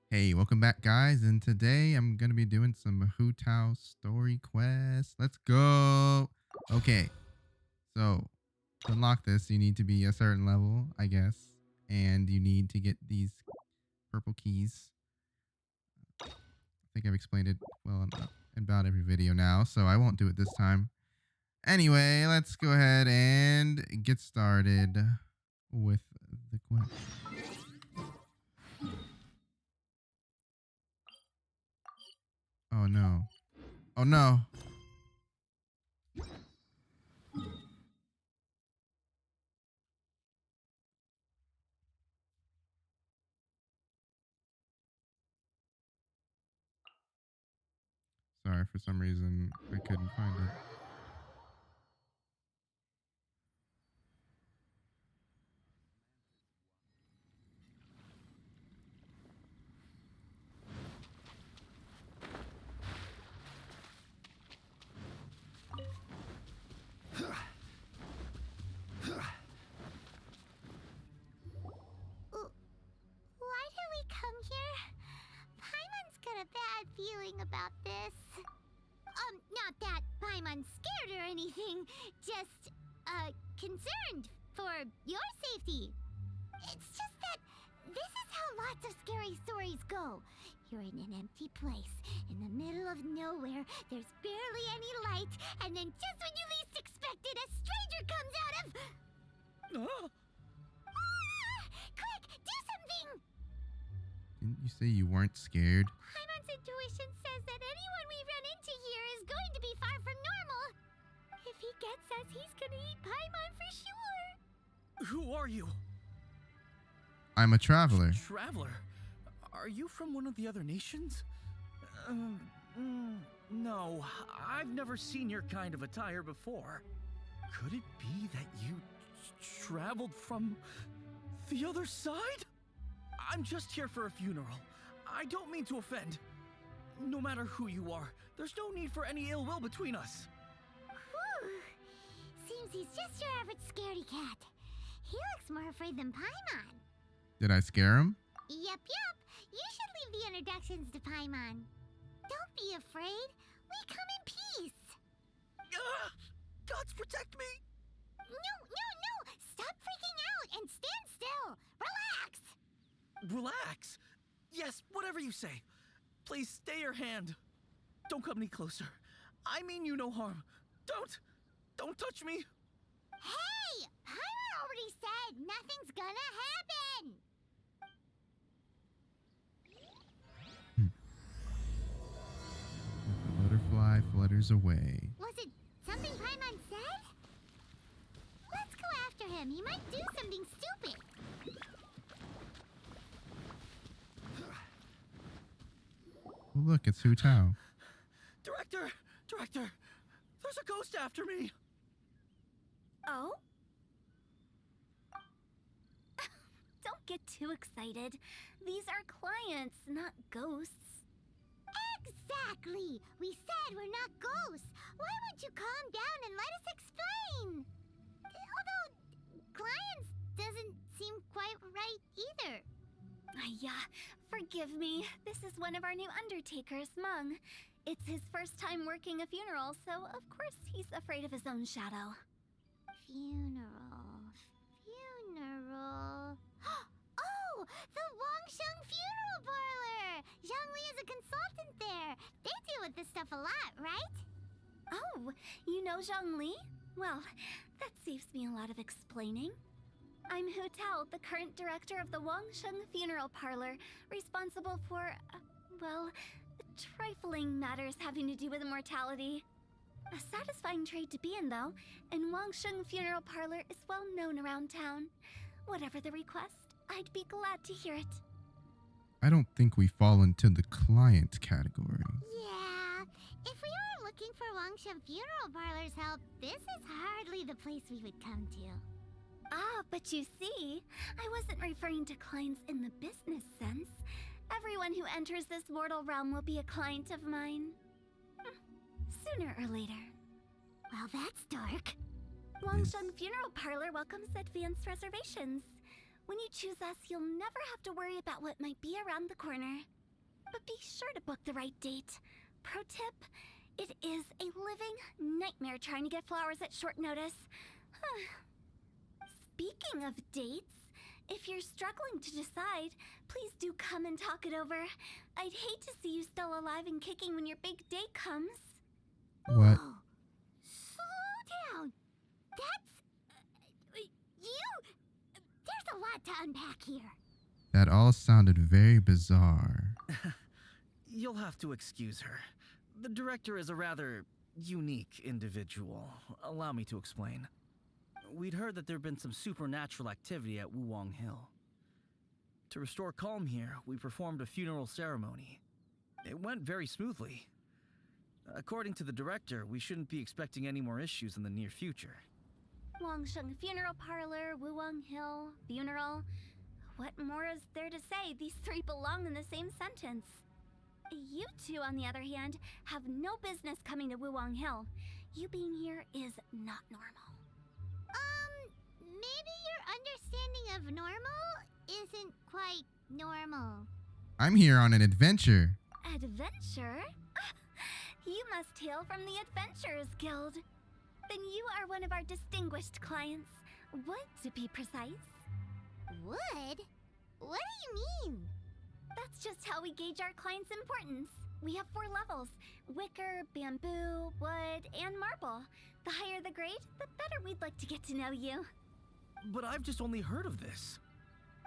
Hey, welcome back, guys. And today I'm going to be doing some Hu Tao story quests. Let's go. Okay, so to unlock this, you need to be a certain level, I guess. And you need to get these purple keys. I think I've explained it well enough in about every video now, so I won't do it this time. Anyway, let's go ahead and get started with the quest. Oh no. Oh no. Sorry, for some reason I couldn't find it. Why did we come here? Paimon's got a bad feeling about this. Not that Paimon's scared or anything, just, concerned for your safety. It's just that this is how lots of scary stories go. You're in an empty place, in the middle of nowhere, there's barely any light, and then just when you least expect it, a stranger comes out of... Ah! Quick, do something! Didn't you say you weren't scared? Paimon's intuition says that anyone we run into here is going to be far from normal. If he gets us, he's gonna eat Paimon for sure. Who are you? I'm a traveler. Traveler? Are you from one of the other nations? No, I've never seen your kind of attire before. Could it be that you traveled from the other side? I'm just here for a funeral. I don't mean to offend. No matter who you are, there's no need for any ill will between us. Whew. Seems he's just your average scaredy cat. He looks more afraid than Paimon. Did I scare him? Yep. You should leave the introductions to Paimon. Don't be afraid. We come in peace. Gods protect me! No. Stop freaking out and stand still. Relax. Relax. Yes, whatever you say. Please stay your hand. Don't come any closer. I mean you no harm. Don't touch me. Hey, Paimon already said nothing's gonna happen. The butterfly flutters away. Was it something Paimon said? Let's go after him. He might do something stupid. Oh, look, it's Hu Tao. Director, there's a ghost after me. Oh? Don't get too excited. These are clients, not ghosts. Exactly. We said we're not ghosts. Why won't you calm down and let us explain? Although, clients doesn't seem quite right either. Yeah, forgive me. This is one of our new undertakers, Mung. It's his first time working a funeral, so of course he's afraid of his own shadow. Funeral. Oh, the Wangsheng Funeral Parlor! Zhongli is a consultant there. They deal with this stuff a lot, right? Oh, you know Zhongli? Well, that saves me a lot of explaining. I'm Hu Tao, the current director of the Wangsheng Funeral Parlor, responsible for, well, trifling matters having to do with immortality. A satisfying trade to be in, though, and Wangsheng Funeral Parlor is well known around town. Whatever the request, I'd be glad to hear it. I don't think we fall into the client category. Yeah. If we were looking for Wangsheng Funeral Parlor's help, this is hardly the place we would come to. Ah, but you see, I wasn't referring to clients in the business sense. Everyone who enters this mortal realm will be a client of mine. Sooner or later. Well, that's dark. Wangsheng Funeral Parlor welcomes advanced reservations. When you choose us, you'll never have to worry about what might be around the corner. But be sure to book the right date. Pro tip, it is a living nightmare trying to get flowers at short notice. Speaking of dates, if you're struggling to decide, please do come and talk it over. I'd hate to see you still alive and kicking when your big day comes. What? Whoa. Slow down. That's... you... There's a lot to unpack here. That all sounded very bizarre. You'll have to excuse her. The director is a rather unique individual. Allow me to explain. We'd heard that there'd been some supernatural activity at Wuwang Hill. To restore calm here, we performed a funeral ceremony. It went very smoothly. According to the director, we shouldn't be expecting any more issues in the near future. Wangsheng Funeral Parlor, Wuwang Hill, funeral. What more is there to say? These three belong in the same sentence. You two, on the other hand, have no business coming to Wuwang Hill. You being here is not normal. Maybe your understanding of normal isn't quite normal. I'm here on an adventure. Adventure? You must hail from the Adventurers Guild. Then you are one of our distinguished clients. Would, to be precise. Wood? What do you mean? That's just how we gauge our clients' importance. We have 4 levels: wicker, bamboo, wood, and marble. The higher the grade, the better we'd like to get to know you. But I've just only heard of this.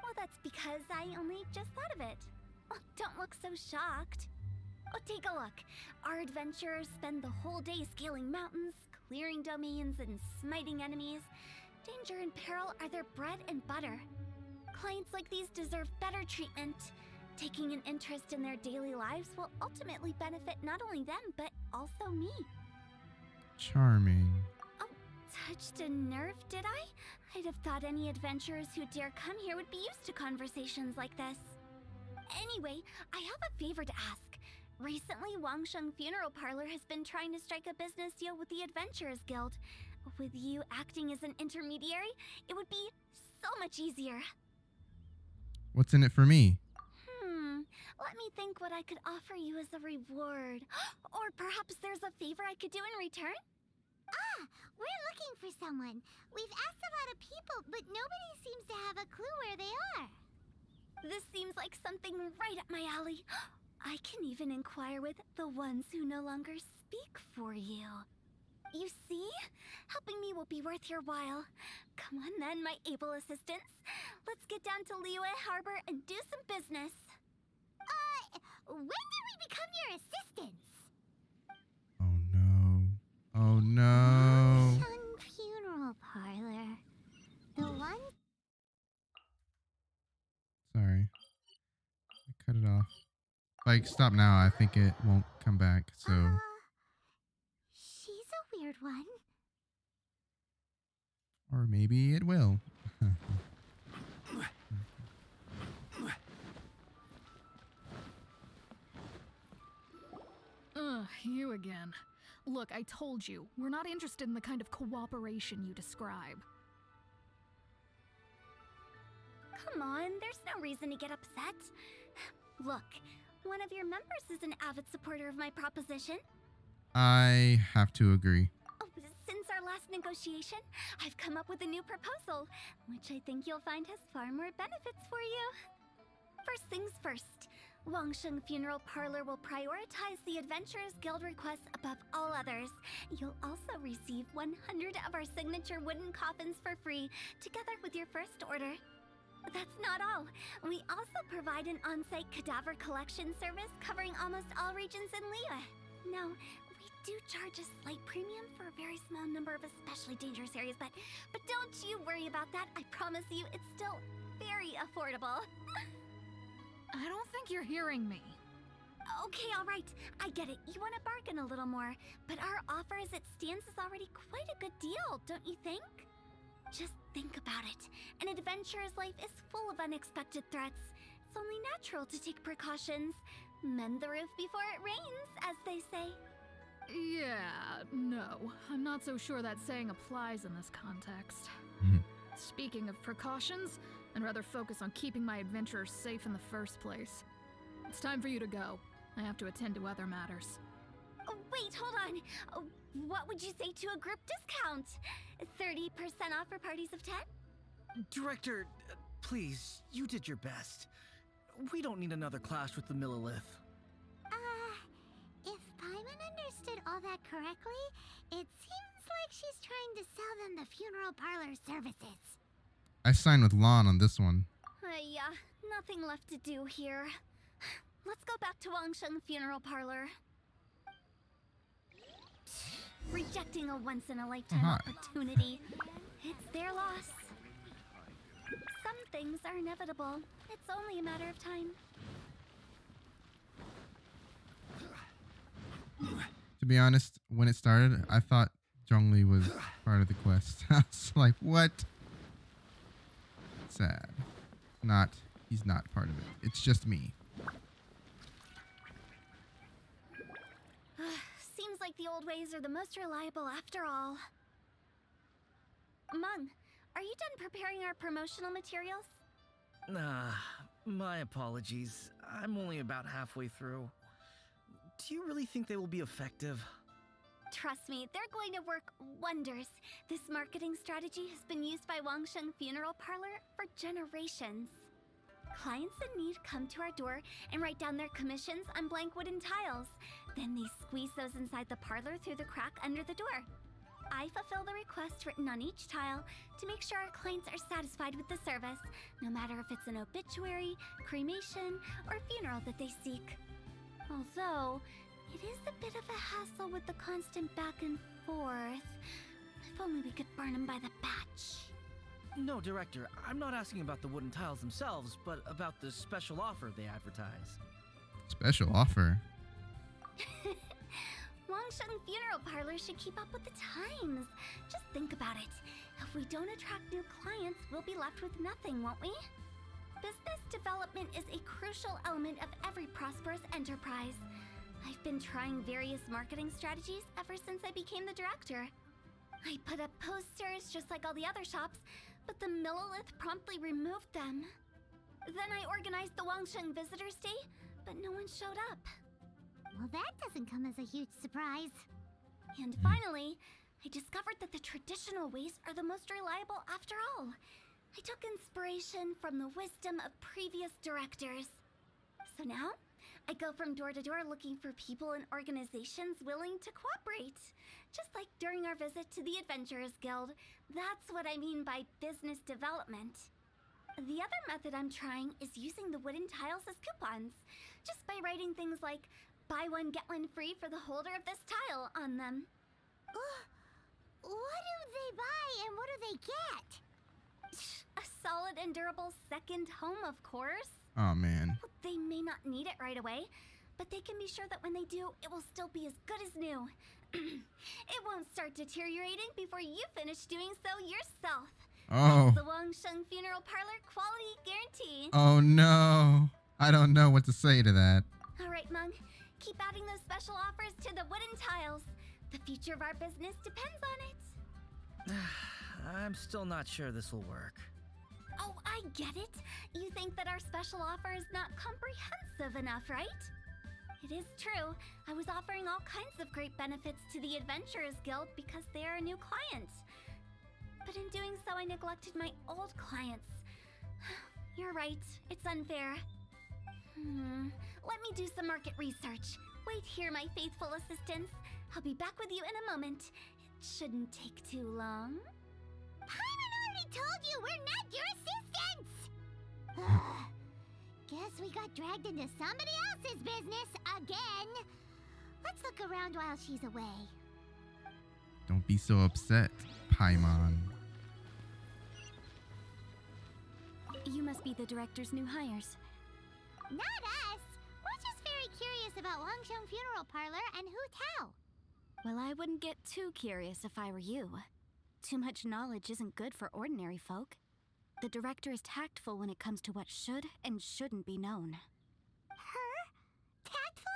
Well, that's because I only just thought of it. Oh, don't look so shocked. Oh, take a look. Our adventurers spend the whole day scaling mountains, clearing domains, and smiting enemies. Danger and peril are their bread and butter. Clients like these deserve better treatment. Taking an interest in their daily lives will ultimately benefit not only them, but also me. Charming. Oh, touched a nerve, did I? I'd have thought any adventurers who dare come here would be used to conversations like this. Anyway, I have a favor to ask. Recently, Wangsheng Funeral Parlor has been trying to strike a business deal with the Adventurers Guild. With you acting as an intermediary, it would be so much easier. What's in it for me? Let me think what I could offer you as a reward. Or perhaps there's a favor I could do in return? We're looking for someone. We've asked a lot of people, but nobody seems to have a clue where they are. This seems like something right up my alley. I can even inquire with the ones who no longer speak for you. You see? Helping me will be worth your while. Come on then, my able assistants. Let's get down to Liyue Harbor and do some business. When did we become your assistants? Oh no. Oh no. Wangsheng Funeral Parlor. The one... Sorry. I cut it off. Like, stop now. I think it won't come back, so... she's a weird one. Or maybe it will. You again. Look, I told you, we're not interested in the kind of cooperation you describe. Come on, there's no reason to get upset. Look, one of your members is an avid supporter of my proposition. I have to agree. Oh, since our last negotiation, I've come up with a new proposal, which I think you'll find has far more benefits for you. First things first, Wangsheng Funeral Parlor will prioritize the Adventurers Guild requests above all others. You'll also receive 100 of our signature wooden coffins for free, together with your first order. That's not all. We also provide an on-site cadaver collection service covering almost all regions in Liyue. Now, we do charge a slight premium for a very small number of especially dangerous areas, but don't you worry about that. I promise you, it's still very affordable. I don't think you're hearing me. Okay, all right. I get it. You want to bargain a little more, but our offer as it stands is already quite a good deal, don't you think? Just think about it. An adventurer's life is full of unexpected threats. It's only natural to take precautions. Mend the roof before it rains, as they say. Yeah, no. I'm not so sure that saying applies in this context. Speaking of precautions, I'd rather focus on keeping my adventurers safe in the first place. It's time for you to go. I have to attend to other matters. Oh, wait, hold on. Oh, what would you say to a group discount? 30% off for parties of 10? Director, please, you did your best. We don't need another clash with the Millilith. If Paimon understood all that correctly, it seems like she's trying to sell them the funeral parlor services. I signed with Lon on this one. Yeah, nothing left to do here. Let's go back to Wangsheng Funeral Parlor. Rejecting a once-in-a-lifetime opportunity. It's their loss. Some things are inevitable. It's only a matter of time. To be honest, when it started, I thought Zhongli was part of the quest. I was like, what? Sad. He's not part of it. It's just me. Seems like the old ways are the most reliable after all. Mung, are you done preparing our promotional materials? My apologies. I'm only about halfway through. Do you really think they will be effective? Trust me, they're going to work wonders. This marketing strategy has been used by Wangsheng Funeral Parlor for generations. Clients in need come to our door and write down their commissions on blank wooden tiles. Then they squeeze those inside the parlor through the crack under the door. I fulfill the request written on each tile to make sure our clients are satisfied with the service, no matter if it's an obituary, cremation, or funeral that they seek. Although, it is a bit of a hassle with the constant back and forth. If only we could burn them by the batch. No, Director, I'm not asking about the wooden tiles themselves, but about the special offer they advertise. Special offer? Wangsheng Funeral Parlor should keep up with the times. Just think about it. If we don't attract new clients, we'll be left with nothing, won't we? Business development is a crucial element of every prosperous enterprise. I've been trying various marketing strategies ever since I became the director. I put up posters just like all the other shops, but the Millilith promptly removed them. Then I organized the Wangsheng Visitors Day, but no one showed up. Well, that doesn't come as a huge surprise. And finally, I discovered that the traditional ways are the most reliable after all. I took inspiration from the wisdom of previous directors. So now, I go from door to door looking for people and organizations willing to cooperate. Just like during our visit to the Adventurers Guild. That's what I mean by business development. The other method I'm trying is using the wooden tiles as coupons. Just by writing things like, buy one, get one free for the holder of this tile on them. What do they buy and what do they get? A solid and durable second home, of course. Oh, man. They may not need it right away, but they can be sure that when they do, it will still be as good as new. It won't start deteriorating before you finish doing so yourself. Oh. That's the Wangsheng Funeral Parlor quality guarantee. Oh, no. I don't know what to say to that. All right, Mung. Keep adding those special offers to the wooden tiles. The future of our business depends on it. I'm still not sure this will work. Oh, I get it. You think that our special offer is not comprehensive enough, right? It is true. I was offering all kinds of great benefits to the Adventurers Guild because they are a new client. But in doing so, I neglected my old clients. You're right. It's unfair. Let me do some market research. Wait here, my faithful assistants. I'll be back with you in a moment. It shouldn't take too long. Paimon already told you we're not your assistants! Guess we got dragged into somebody else's business again. Let's look around while she's away. Don't be so upset, Paimon. You must be the director's new hires. Not us. We're just very curious about Wangsheng Funeral Parlor and Hu Tao. Well, I wouldn't get too curious if I were you. Too much knowledge isn't good for ordinary folk. The director is tactful when it comes to what should and shouldn't be known. Her? Tactful?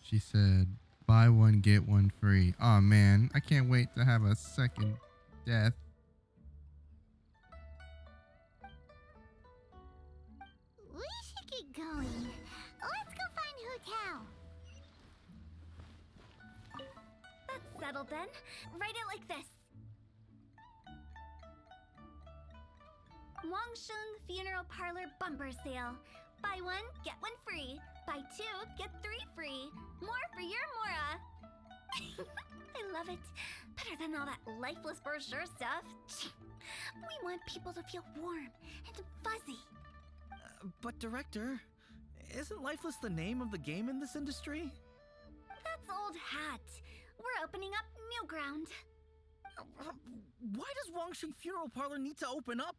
She said, buy one, get one free. Oh man, I can't wait to have a second death. We should get going. Let's go find Hu Tao. That's settled then. Write it like this. Wangsheng Funeral Parlor Bumper Sale. Buy one, get one free. Buy two, get three free. More for your Mora. I love it. Better than all that lifeless brochure stuff. We want people to feel warm and fuzzy. But Director, isn't Lifeless the name of the game in this industry? That's old hat. We're opening up new ground. Why does Wangsheng Funeral Parlor need to open up?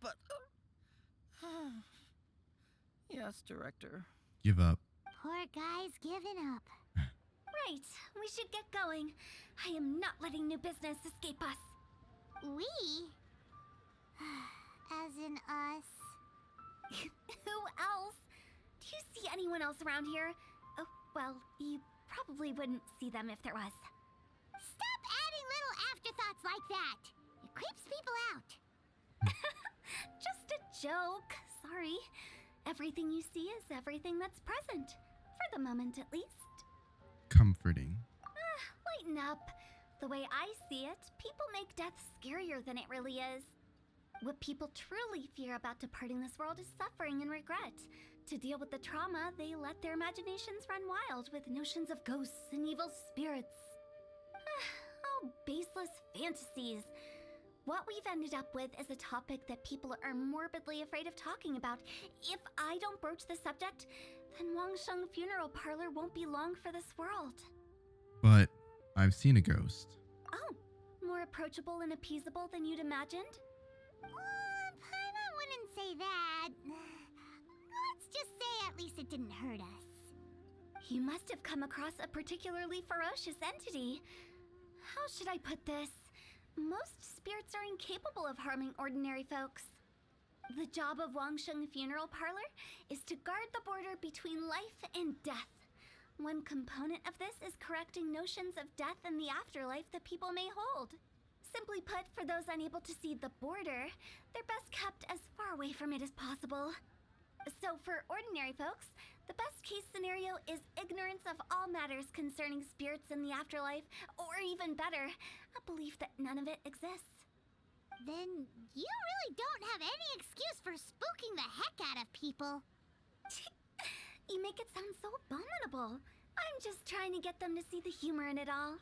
Yes, Director. Give up. Poor guy's giving up. Right, we should get going. I am not letting new business escape us. We? As in us. Who else? Do you see anyone else around here? Oh, well, you probably wouldn't see them if there was. Stop adding little afterthoughts like that. It creeps people out. Just a joke. Sorry. Everything you see is everything that's present. For the moment, at least. Comforting. Lighten up. The way I see it, people make death scarier than it really is. What people truly fear about departing this world is suffering and regret. To deal with the trauma, they let their imaginations run wild with notions of ghosts and evil spirits. Oh, baseless fantasies. What we've ended up with is a topic that people are morbidly afraid of talking about. If I don't broach the subject, then Wangsheng Funeral Parlor won't be long for this world. But I've seen a ghost. Oh, more approachable and appeasable than you'd imagined? Paimon wouldn't say that. Let's just say at least it didn't hurt us. You must have come across a particularly ferocious entity. How should I put this? Most spirits are incapable of harming ordinary folks. The job of Wangsheng Funeral Parlor is to guard the border between life and death. One component of this is correcting notions of death and the afterlife that people may hold. Simply put, for those unable to see the border, they're best kept as far away from it as possible. So for ordinary folks, the best case scenario is ignorance of all matters concerning spirits in the afterlife, or even better, a belief that none of it exists. Then you really don't have any excuse for spooking the heck out of people. You make it sound so abominable. I'm just trying to get them to see the humor in it all.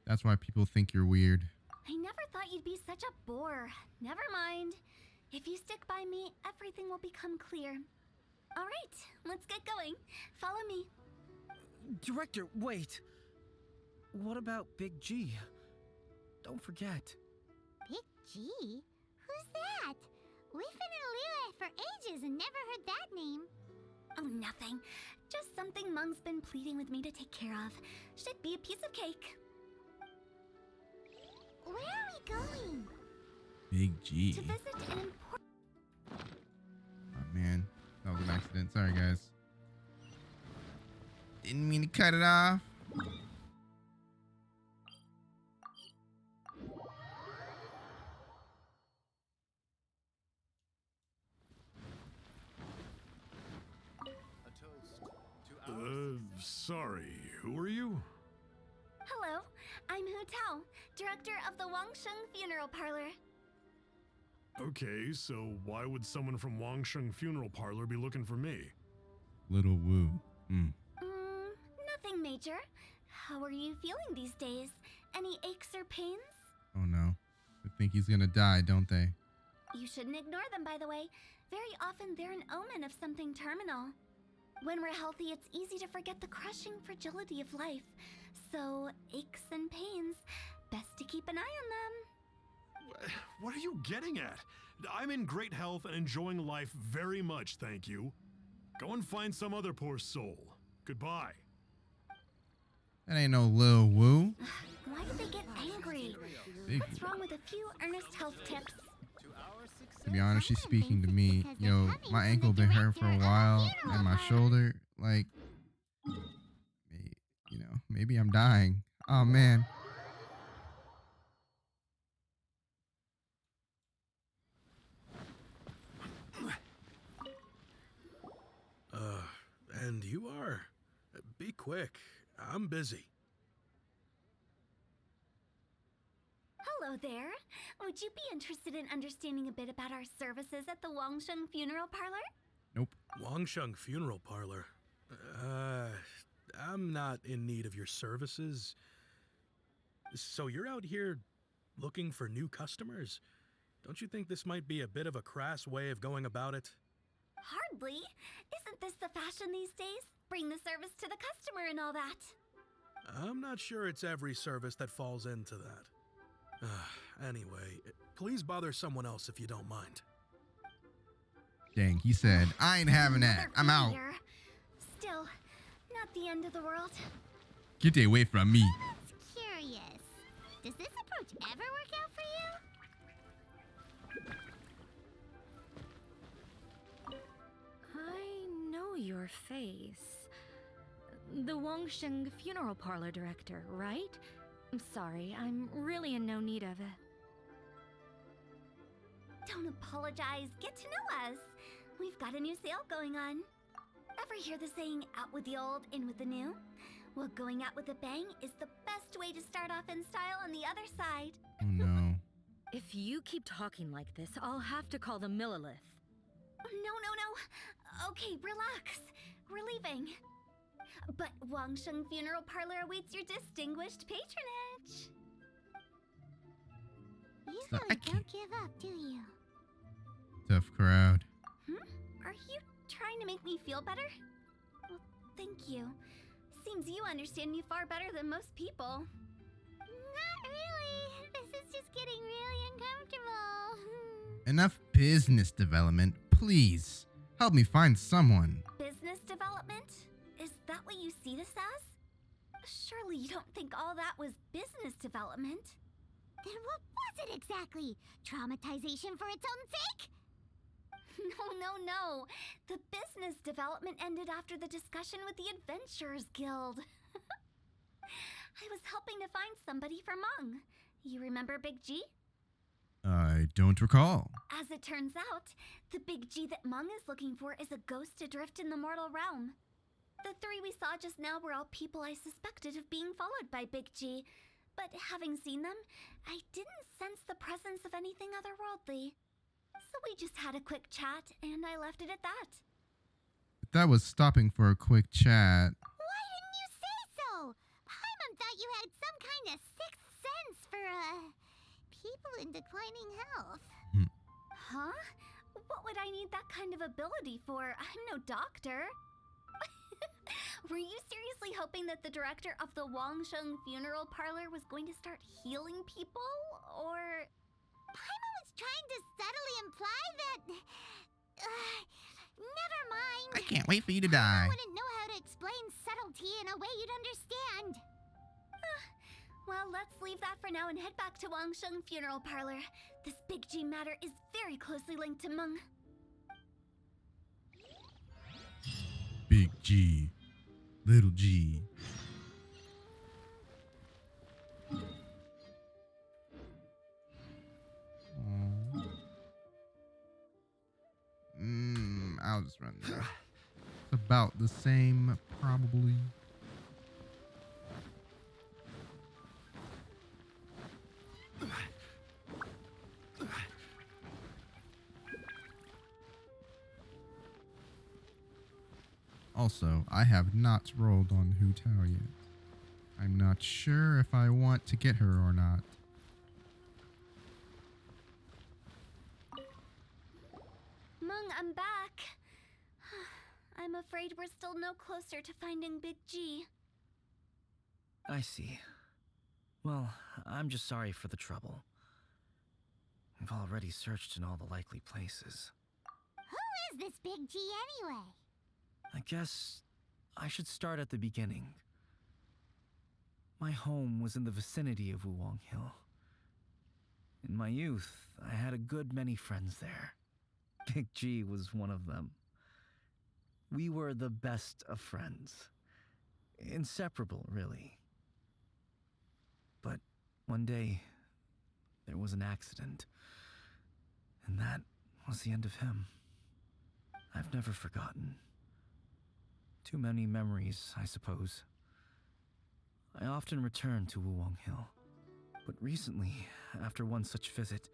That's why people think you're weird. I never thought you'd be such a bore. Never mind. If you stick by me, everything will become clear. All right, let's get going. Follow me. Director, wait. What about Big G? Don't forget. Big G? Who's that? We've been in Liyue for ages and never heard that name. Oh, nothing. Just something Mung's been pleading with me to take care of. Should be a piece of cake. Where are we going? Big G. To visit an important... Oh man, that was an accident. Sorry guys. Didn't mean to cut it off. Sorry, who are you? Hello, I'm Hu Tao, director of the Wangsheng Funeral Parlor. Okay, so why would someone from Wangsheng Funeral Parlor be looking for me? Little Wu. Nothing major. How are you feeling these days? Any aches or pains? Oh no. They think he's gonna die, don't they? You shouldn't ignore them, by the way. Very often they're an omen of something terminal. When we're healthy, it's easy to forget the crushing fragility of life. So, aches and pains, best to keep an eye on them. What are you getting at? I'm in great health and enjoying life very much, thank you. Go and find some other poor soul. Goodbye. That ain't no Lil Wu. Why did they get angry? Big- What's wrong with a few earnest health tips? To be honest, she's speaking to me. Yo, my ankle been hurting for a while, and my shoulder, like, May- maybe I'm dying. Oh man. And you are? Be quick. I'm busy. Hello there. Would you be interested in understanding a bit about our services at the Wangsheng Funeral Parlor? Nope. Wangsheng Funeral Parlor. I'm not in need of your services. So you're out here looking for new customers? Don't you think this might be a bit of a crass way of going about it? Hardly. Isn't this the fashion these days? Bring the service to the customer and all that. I'm not sure it's every service that falls into that. Anyway, please bother someone else if you don't mind. Dang, he said, I ain't having that. Another I'm out. failure. Still, not the end of the world. Get away from me. That's curious. Does this approach ever work out for you? I know your face. The Wangsheng Funeral Parlor director, right? I'm sorry, I'm really in no need of it. Don't apologize. Get to know us. We've got a new sale going on. Ever hear the saying, out with the old, in with the new? Well, going out with a bang is the best way to start off in style on the other side. Oh no. If you keep talking like this, I'll have to call the Millilith. No. Okay, relax. We're leaving. But Wangsheng Funeral Parlor awaits your distinguished patronage. You So really I can't- don't give up, do you? Tough crowd. Are you trying to make me feel better? Well, thank you. Seems you understand me far better than most people. Not really. This is just getting really uncomfortable. Enough business development, please. Help me find someone. Business development? Is that what you see this as? Surely you don't think all that was business development? Then what was it exactly? Traumatization for its own sake? No. The business development ended after the discussion with the Adventurers Guild. I was helping to find somebody for Mung. You remember Big G? I don't recall. As it turns out, the Big G that Mung is looking for is a ghost adrift in the mortal realm. The three we saw just now were all people I suspected of being followed by Big G, but having seen them, I didn't sense the presence of anything otherworldly. So we just had a quick chat, and I left it at that. But that was stopping for a quick chat. Why didn't you say so? Paimon thought you had some kind of sixth sense for, people in declining health. Huh? What would I need that kind of ability for? I'm no doctor. Were you seriously hoping that the director of the Wangsheng Funeral Parlor was going to start healing people? Or... Paimon was trying to subtly imply that... never mind. I can't wait for you to I die. wouldn't know how to explain subtlety in a way you'd understand. Well, let's leave that for now and head back to Wangsheng Funeral Parlor. This Big G matter is very closely linked to Mung. Big G. Little G. Aw. I'll just run there. It's about the same, probably. Also, I have not rolled on Hu Tao yet. I'm not sure if I want to get her or not. Mung, I'm back. I'm afraid we're still no closer to finding Big G. I see. Well, I'm just sorry for the trouble. We've already searched in all the likely places. Who is this Big G anyway? I guess I should start at the beginning. My home was in the vicinity of Wuwang Hill. In my youth, I had a good many friends there. Big G was one of them. We were the best of friends. inseparable, really. But one day, there was an accident, and that was the end of him. I've never forgotten. Too many memories, I suppose. I often return to Wuwang Hill. But recently, after one such visit,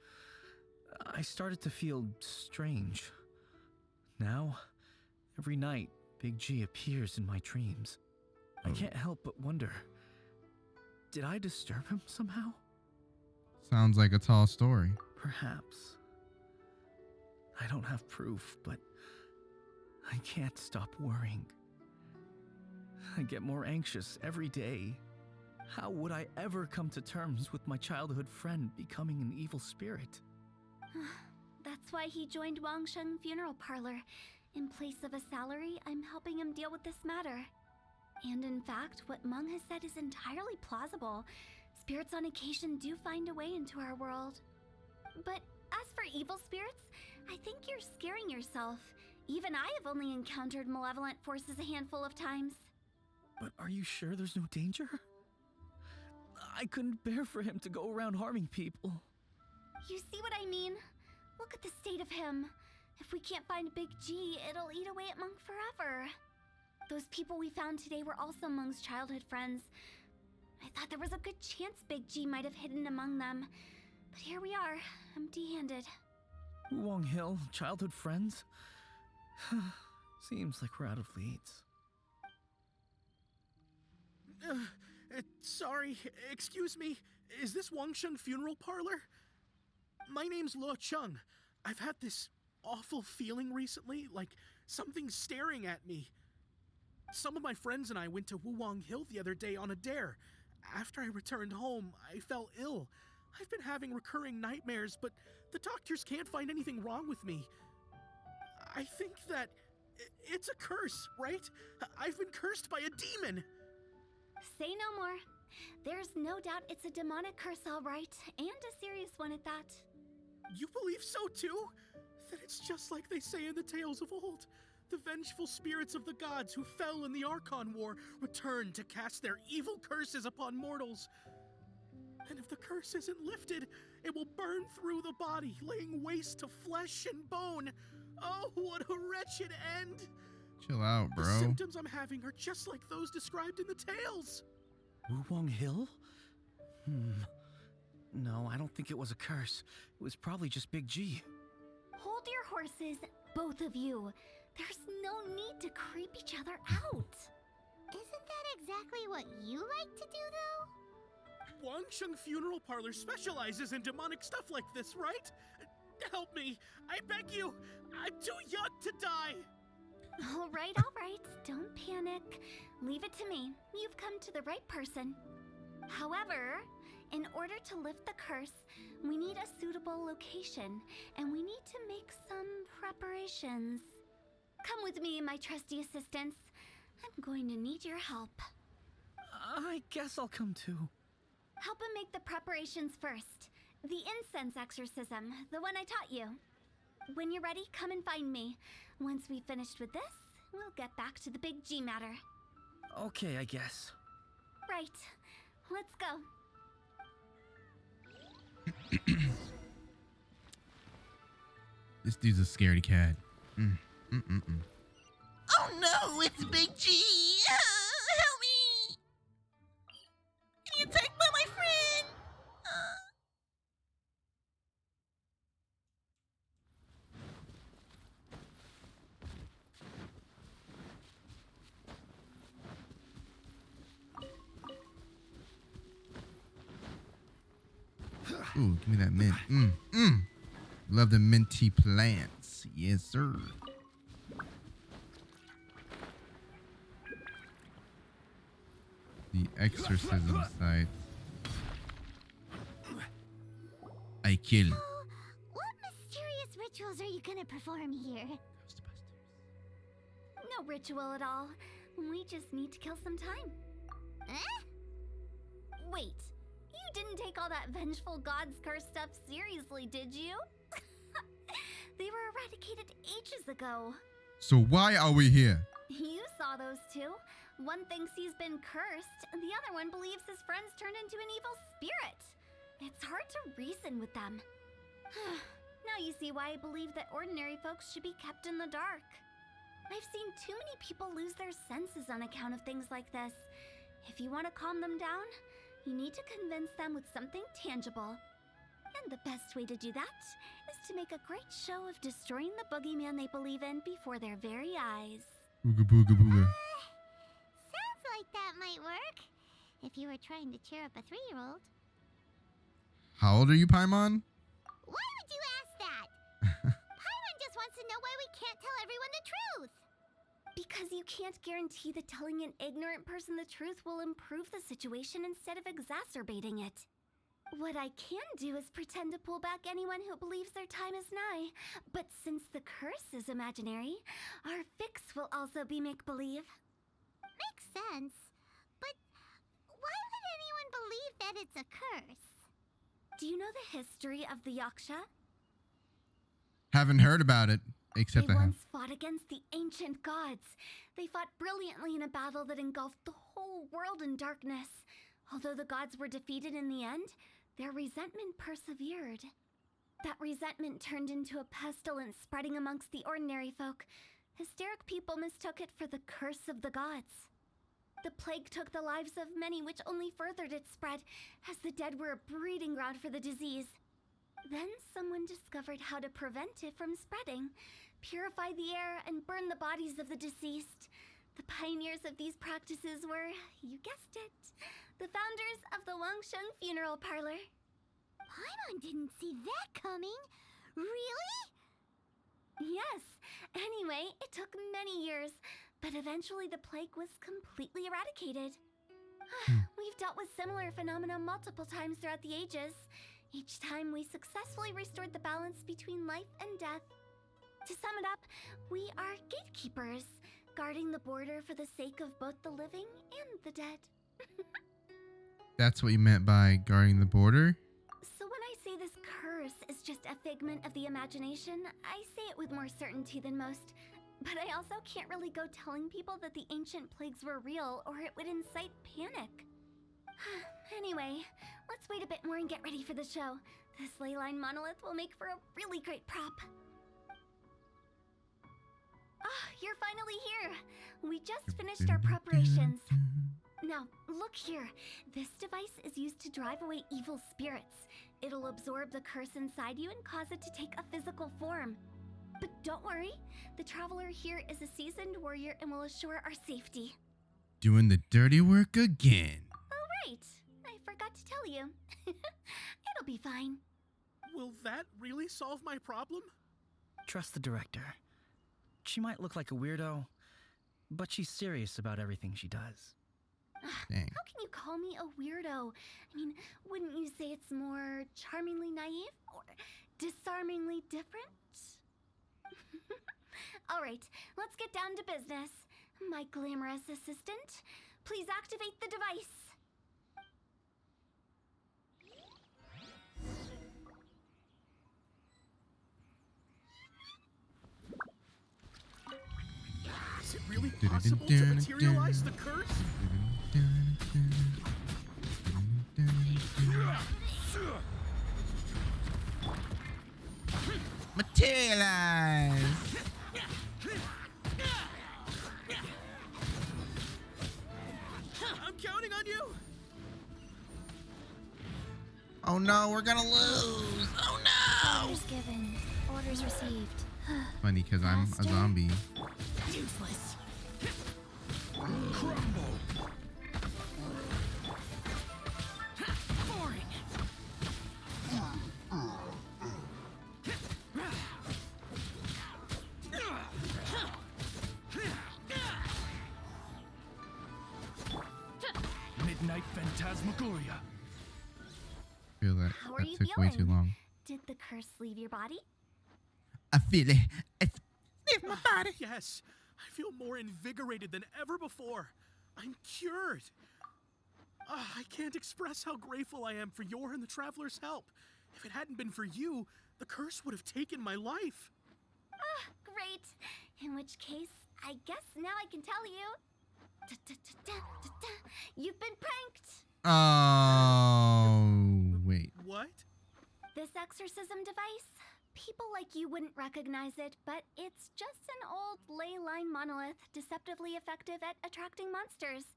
I started to feel strange. Now, every night, Big G appears in my dreams. I can't help but wonder, did I disturb him somehow? Sounds like a tall story. Perhaps. I don't have proof, but I can't stop worrying. I get more anxious every day. How would I ever come to terms with my childhood friend becoming an evil spirit? That's why he joined Wangsheng Funeral Parlor. In place of a salary, I'm helping him deal with this matter. And in fact, what Meng has said is entirely plausible. Spirits on occasion do find a way into our world. But as for evil spirits, I think you're scaring yourself. Even I have only encountered malevolent forces a handful of times. But are you sure there's no danger? I couldn't bear for him to go around harming people. You see what I mean? Look at the state of him. If we can't find Big G, it'll eat away at Meng forever. Those people we found today were also Meng's childhood friends. I thought there was a good chance Big G might have hidden among them. But here we are, empty-handed. Wuwang Hill, childhood friends? Seems like we're out of leads. Sorry, excuse me. Is this Wangsheng Funeral Parlor? My name's Luo Chung. I've had this awful feeling recently, like something's staring at me. Some of my friends and I went to Wuwang Hill the other day on a dare. After I returned home, I fell ill. I've been having recurring nightmares, but the doctors can't find anything wrong with me. I think that it's a curse, right? I've been cursed by a demon. Say no more. There's no doubt it's a demonic curse, all right, and a serious one at that. You believe so too? Then it's just like they say in the tales of old. The vengeful spirits of the gods who fell in the Archon War return to cast their evil curses upon mortals. And if the curse isn't lifted, it will burn through the body, laying waste to flesh and bone. Oh, what a wretched end! Chill out, bro. The symptoms I'm having are just like those described in the tales. Wuwang Hill? No, I don't think it was a curse. It was probably just Big G. Hold your horses, both of you. There's no need to creep each other out. Isn't that exactly what you like to do, though? Wangsheng Funeral Parlor specializes in demonic stuff like this, right? Help me, I beg you. I'm too young to die. All right, don't panic. Leave it to me. You've come to the right person. However, in order to lift the curse, we need a suitable location, and we need to make some preparations. Come with me, my trusty assistants. I'm going to need your help. I guess I'll come too. Help him make the preparations first. The incense exorcism, the one I taught you. When you're ready, come and find me. Once we've finished with this, we'll get back to the Big G matter. Okay, I guess. Right. Let's go. This dude's a scaredy cat. Oh no, it's Big G! Help me! Getting attacked by my friend! Ooh, give me that mint. Love the minty plants. Yes, sir. The exorcism site. I kill. So, what mysterious rituals are you gonna perform here? No ritual at all. We just need to kill some time. Eh? Wait, you didn't take all that vengeful god's curse stuff seriously, did you? They were eradicated ages ago. So why are we here? You saw those two. One thinks he's been cursed, and the other one believes his friend's turned into an evil spirit. It's hard to reason with them. Now you see why I believe that ordinary folks should be kept in the dark. I've seen too many people lose their senses on account of things like this. If you want to calm them down, you need to convince them with something tangible. And the best way to do that is to make a great show of destroying the boogeyman they believe in before their very eyes. Booga booga booga. Sounds like that might work. If you were trying to cheer up a 3-year-old. How old are you, Paimon? Why would you ask that? Paimon just wants to know why we can't tell everyone the truth. Because you can't guarantee that telling an ignorant person the truth will improve the situation instead of exacerbating it. What I can do is pretend to pull back anyone who believes their time is nigh. But since the curse is imaginary, our fix will also be make-believe. Makes sense. But why would anyone believe that it's a curse? Do you know the history of the Yaksha? Haven't heard about it, except They I have. once fought against the ancient gods. They fought brilliantly in a battle that engulfed the whole world in darkness. Although the gods were defeated in the end, their resentment persevered. That resentment turned into a pestilence spreading amongst the ordinary folk. Hysteric people mistook it for the curse of the gods. The plague took the lives of many, which only furthered its spread, as the dead were a breeding ground for the disease. Then someone discovered how to prevent it from spreading, purify the air, and burn the bodies of the deceased. The pioneers of these practices were, you guessed it, the founders of the Wangsheng Funeral Parlor. Paimon didn't see that coming. Really? Yes. Anyway, it took many years, but eventually the plague was completely eradicated. We've dealt with similar phenomena multiple times throughout the ages. Each time we successfully restored the balance between life and death. To sum it up, we are gatekeepers, guarding the border for the sake of both the living and the dead. That's what you meant by guarding the border? So when I say this curse is just a figment of the imagination, I say it with more certainty than most. But I also can't really go telling people that the ancient plagues were real, or it would incite panic. Anyway, let's wait a bit more and get ready for the show. This leyline monolith will make for a really great prop. Ah, you're finally here! We just finished our preparations. Now, look here. This device is used to drive away evil spirits. It'll absorb the curse inside you and cause it to take a physical form. But don't worry, the traveler here is a seasoned warrior and will assure our safety. Doing the dirty work again. Oh, right. I forgot to tell you. It'll be fine. Will that really solve my problem? Trust the director. She might look like a weirdo, but she's serious about everything she does. Dang. How can you call me a weirdo? I mean, wouldn't you say it's more charmingly naive or disarmingly different? All right, let's get down to business. My glamorous assistant, please activate the device. Is it really possible to materialize the curse? Materialize! I'm counting on you! Oh no, we're gonna lose! Oh no! Orders given, orders received. Funny, because I'm a Master? zombie. Useless. Crumble. Boring. Midnight Phantasmagoria. I feel that How are that you took way too feeling? long. Did the curse leave your body? I feel it. It's in my body. Yes, I feel more invigorated than ever before. I'm cured. I can't express how grateful I am for your and the Traveler's help. If it hadn't been for you, the curse would have taken my life. Ah, great. In which case, I guess now I can tell you. You've been pranked! Oh, wait. What? This exorcism device? People like you wouldn't recognize it, but it's just an old ley line monolith deceptively effective at attracting monsters.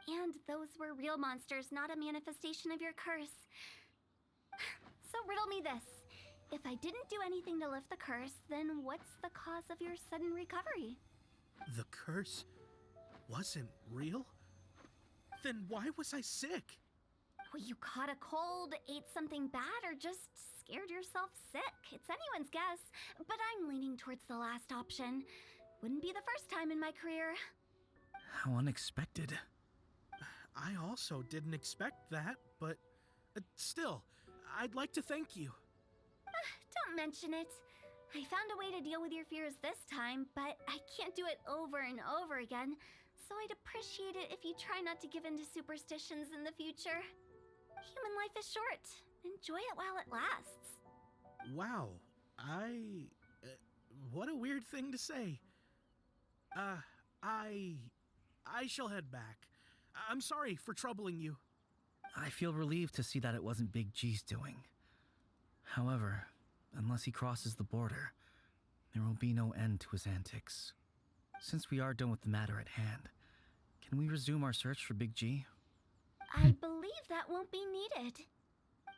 And those were real monsters, not a manifestation of your curse. So riddle me this. If I didn't do anything to lift the curse, then what's the cause of your sudden recovery? The curse wasn't real? Then why was I sick? Well, you caught a cold, ate something bad, or just scared yourself sick. It's anyone's guess, but I'm leaning towards the last option. Wouldn't be the first time in my career. How unexpected. I also didn't expect that, but still, I'd like to thank you. Don't mention it. I found a way to deal with your fears this time, but I can't do it over and over again, so I'd appreciate it if you try not to give in to superstitions in the future. Human life is short. Enjoy it while it lasts. Wow, what a weird thing to say. I shall head back. I'm sorry for troubling you. I feel relieved to see that it wasn't Big G's doing. However, unless he crosses the border, there will be no end to his antics. Since we are done with the matter at hand, can we resume our search for Big G? I believe that won't be needed.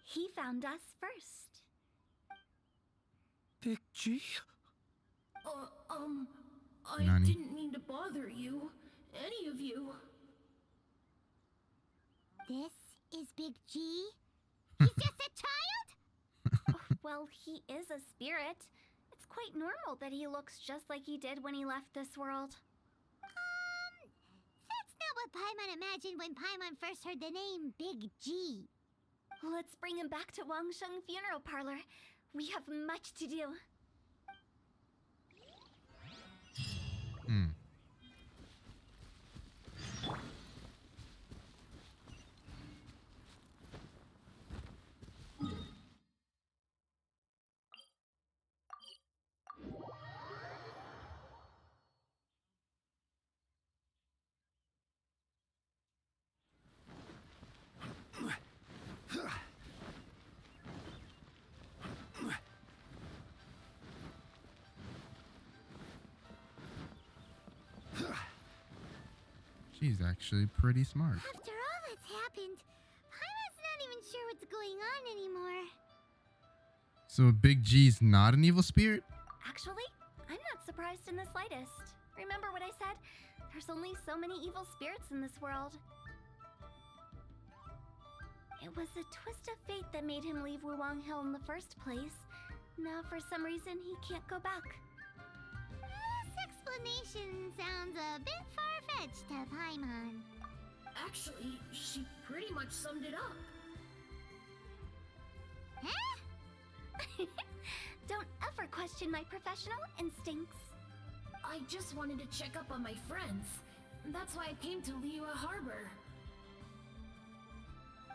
He found us first. Big G? I Nani? didn't mean to bother you. Any of you. This is Big G? He's just a child? Well, he is a spirit. It's quite normal that he looks just like he did when he left this world. That's not what Paimon imagined when Paimon first heard the name Big G. Let's bring him back to Wangsheng Funeral Parlor. We have much to do. Hmm. She's actually pretty smart. After all that's happened, Paimon's not even sure what's going on anymore. So Big G's not an evil spirit? Actually, I'm not surprised in the slightest. Remember what I said? There's only so many evil spirits in this world. It was a twist of fate that made him leave Wuwang Hill in the first place. Now, for some reason, he can't go back. This explanation sounds a bit far-fetched to Paimon. Actually, she pretty much summed it up. Huh? Don't ever question my professional instincts. I just wanted to check up on my friends. That's why I came to Liyue Harbor.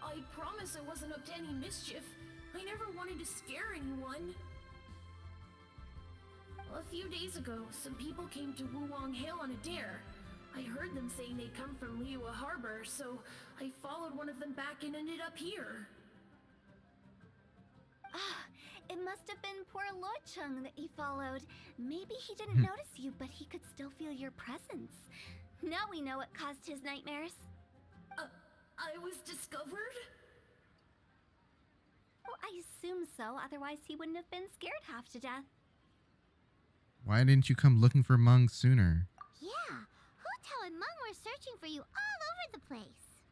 I promise I wasn't up to any mischief. I never wanted to scare anyone. A few days ago, some people came to Wuwang Hill on a dare. I heard them saying they'd come from Liyue Harbor, so I followed one of them back and ended up here. Ah, it must have been poor Luocheng that he followed. Maybe he didn't notice you, but he could still feel your presence. Now we know what caused his nightmares. I was discovered? Well, I assume so, otherwise he wouldn't have been scared half to death. Why didn't you come looking for Mung sooner? Yeah, Hu Tao and Mung were searching for you all over the place.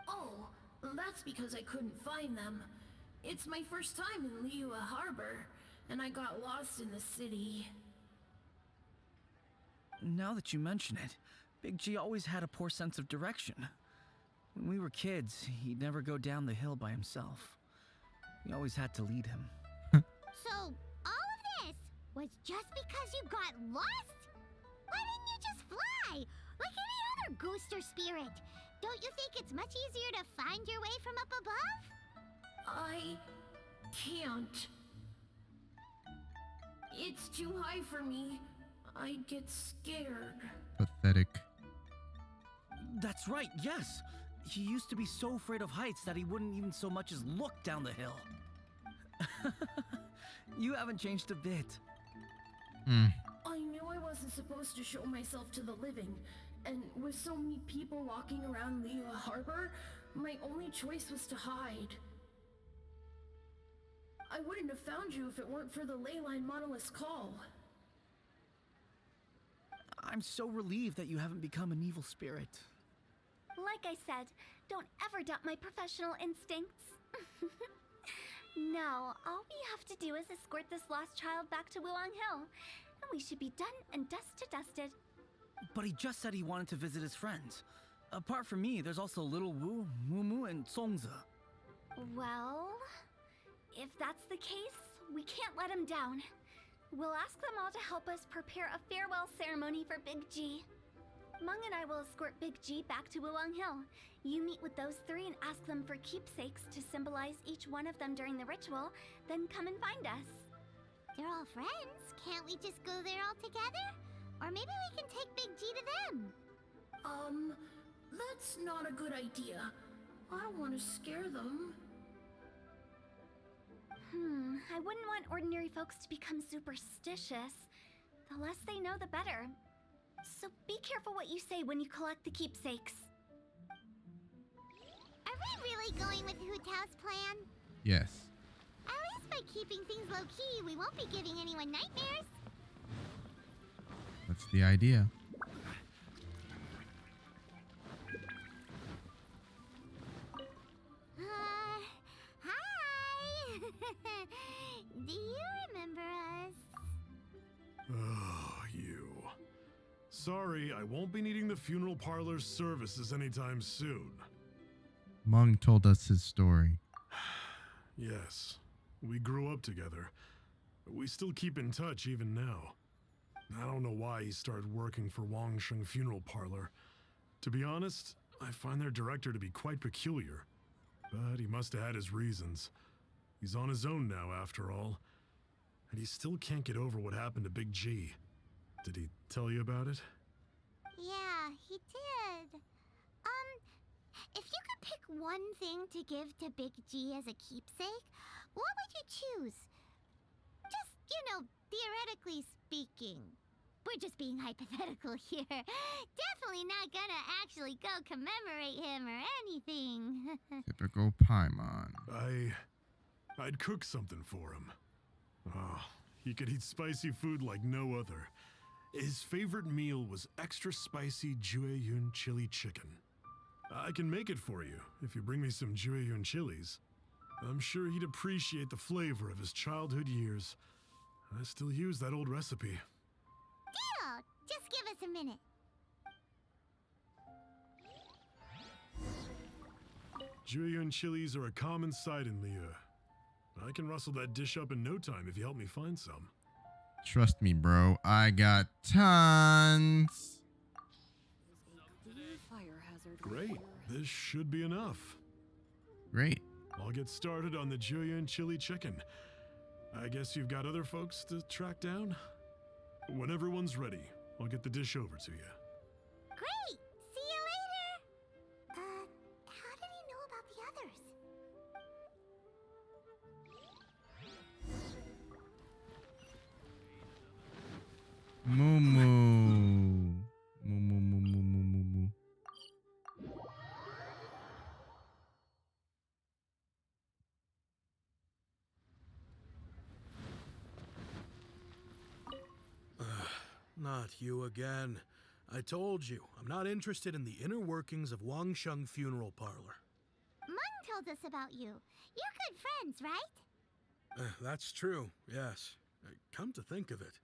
Oh, that's because I couldn't find them. It's my first time in Liyue Harbor, and I got lost in the city. Now that you mention it, Big G always had a poor sense of direction. When we were kids, he'd never go down the hill by himself. We always had to lead him. So, all of this was just because you got lost? Why didn't you just fly? Like any other ghost or spirit? Don't you think it's much easier to find your way from up above? I can't. It's too high for me. I'd get scared. Pathetic. That's right, yes. He used to be so afraid of heights that he wouldn't even so much as look down the hill. You haven't changed a bit. Hmm. I knew I wasn't supposed to show myself to the living, and with so many people walking around Liyue Harbor, my only choice was to hide. I wouldn't have found you if it weren't for the Leyline Monolith's call. I'm so relieved that you haven't become an evil spirit. Like I said, don't ever doubt my professional instincts. No, all we have to do is escort this lost child back to Wuang Hill, and we should be done and dust to dusted. But he just said he wanted to visit his friends. Apart from me, there's also Little Wu, Mumu, and Songza. Well, if that's the case, we can't let him down. We'll ask them all to help us prepare a farewell ceremony for Big G. Meng and I will escort Big G back to Wuang Hill. You meet with those three and ask them for keepsakes to symbolize each one of them during the ritual, then come and find us. They're all friends. Can't we just go there all together? Or maybe we can take Big G to them. That's not a good idea. I don't want to scare them. I wouldn't want ordinary folks to become superstitious. The less they know, the better. So be careful what you say when you collect the keepsakes. Are we really going with Hu Tao's plan? Yes. At least by keeping things low-key, we won't be giving anyone nightmares. That's the idea. Hi! Do you remember us? Oh, you. Sorry, I won't be needing the funeral parlor's services anytime soon. Meng told us his story. Yes, we grew up together. We still keep in touch even now. I don't know why he started working for Wangsheng Funeral Parlor. To be honest, I find their director to be quite peculiar. But he must have had his reasons. He's on his own now, after all. And he still can't get over what happened to Big G. Did he tell you about it? Yeah, he did. If you could pick one thing to give to Big G as a keepsake, what would you choose? Just, theoretically speaking. We're just being hypothetical here. Definitely not gonna actually go commemorate him or anything. Typical Paimon. I'd cook something for him. Oh, he could eat spicy food like no other. His favorite meal was extra spicy Jueyun chili chicken. I can make it for you if you bring me some Jueyun chilies. I'm sure he'd appreciate the flavor of his childhood years. I still use that old recipe. Deal! Just give us a minute. Jueyun chilies are a common sight in Liyue. I can rustle that dish up in no time if you help me find some. Trust me, bro. I got tons. Great. This should be enough. Great. I'll get started on the Jueyun chili chicken. I guess you've got other folks to track down? When everyone's ready, I'll get the dish over to you. Great! See you later! How did he know about the others? Moo moo. Moo moo moo moo moo moo moo. Not you again. I told you, I'm not interested in the inner workings of Wangsheng Funeral Parlor. Meng told us about you. You're good friends, right? That's true, yes. Come to think of it,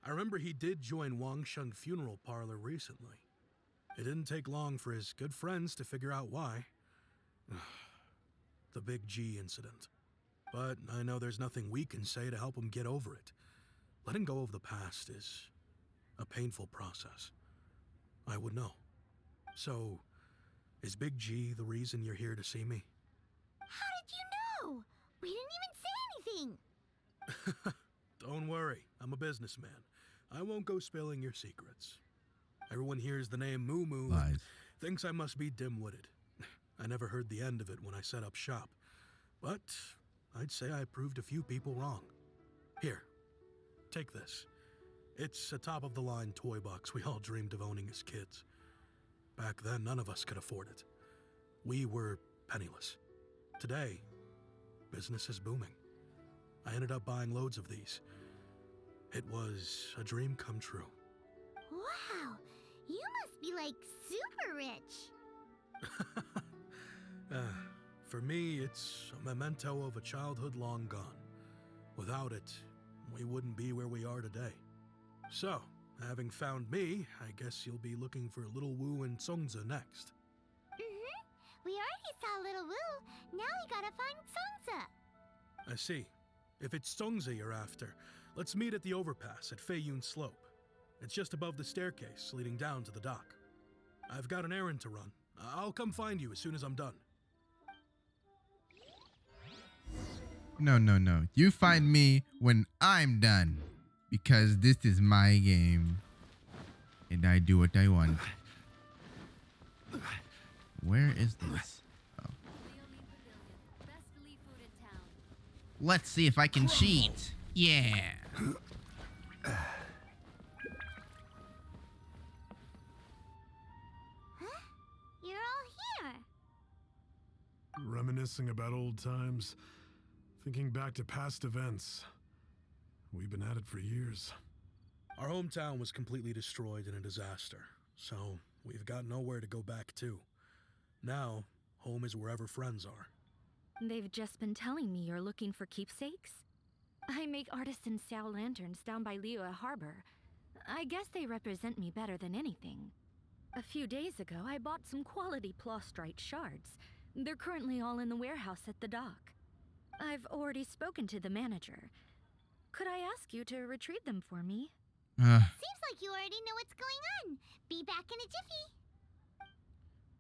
I remember he did join Wangsheng Funeral Parlor recently. It didn't take long for his good friends to figure out why. The Big G incident. But I know there's nothing we can say to help him get over it. Letting go of the past is a painful process. I would know. So, is Big G the reason you're here to see me? How did you know? We didn't even say anything. Don't worry, I'm a businessman. I won't go spilling your secrets. Everyone hears the name Moo Moo. Lies. thinks I must be dim-witted. I never heard the end of it when I set up shop. But I'd say I proved a few people wrong. Here, take this. It's a top-of-the-line toy box we all dreamed of owning as kids. Back then, none of us could afford it. We were penniless. Today, business is booming. I ended up buying loads of these. It was a dream come true. Wow, you must be like super rich. For me, it's a memento of a childhood long gone. Without it, we wouldn't be where we are today. So, having found me, I guess you'll be looking for Little Wu and Songza next. We already saw Little Wu. Now we gotta find Songza. I see. If it's Songza you're after, let's meet at the overpass at Feiyun Slope. It's just above the staircase leading down to the dock. I've got an errand to run. I'll come find you as soon as I'm done. No, no, no. You find me when I'm done. Because this is my game. And I do what I want. Where is this? Oh. Let's see if I can cheat. Yeah. You're all here. Reminiscing about old times, thinking back to past events. We've been at it for years. Our hometown was completely destroyed in a disaster, so we've got nowhere to go back to. Now, home is wherever friends are. They've just been telling me you're looking for keepsakes. I make artisan Xiao lanterns down by Liyue Harbor. I guess they represent me better than anything. A few days ago, I bought some quality plastrite shards. They're currently all in the warehouse at the dock. I've already spoken to the manager. Could I ask you to retrieve them for me? Seems like you already know what's going on. Be back in a jiffy.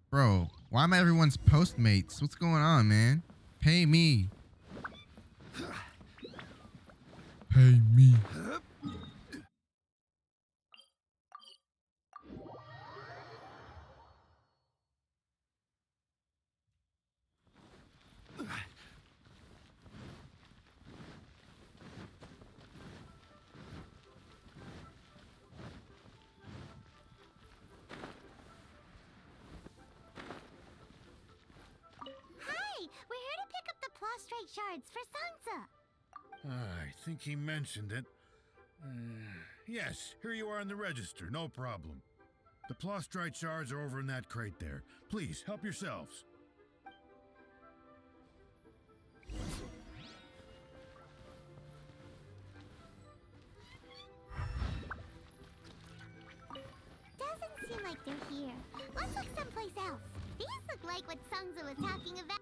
Bro, why am I everyone's Postmates? What's going on, man? Pay me. Pay me. We're here to pick up the plastrite shards for Songza. I think he mentioned it. Yes, here you are on the register, no problem. The plastrite shards are over in that crate there. Please, help yourselves. Doesn't seem like they're here. Let's look someplace else. These look like what Songza was talking about.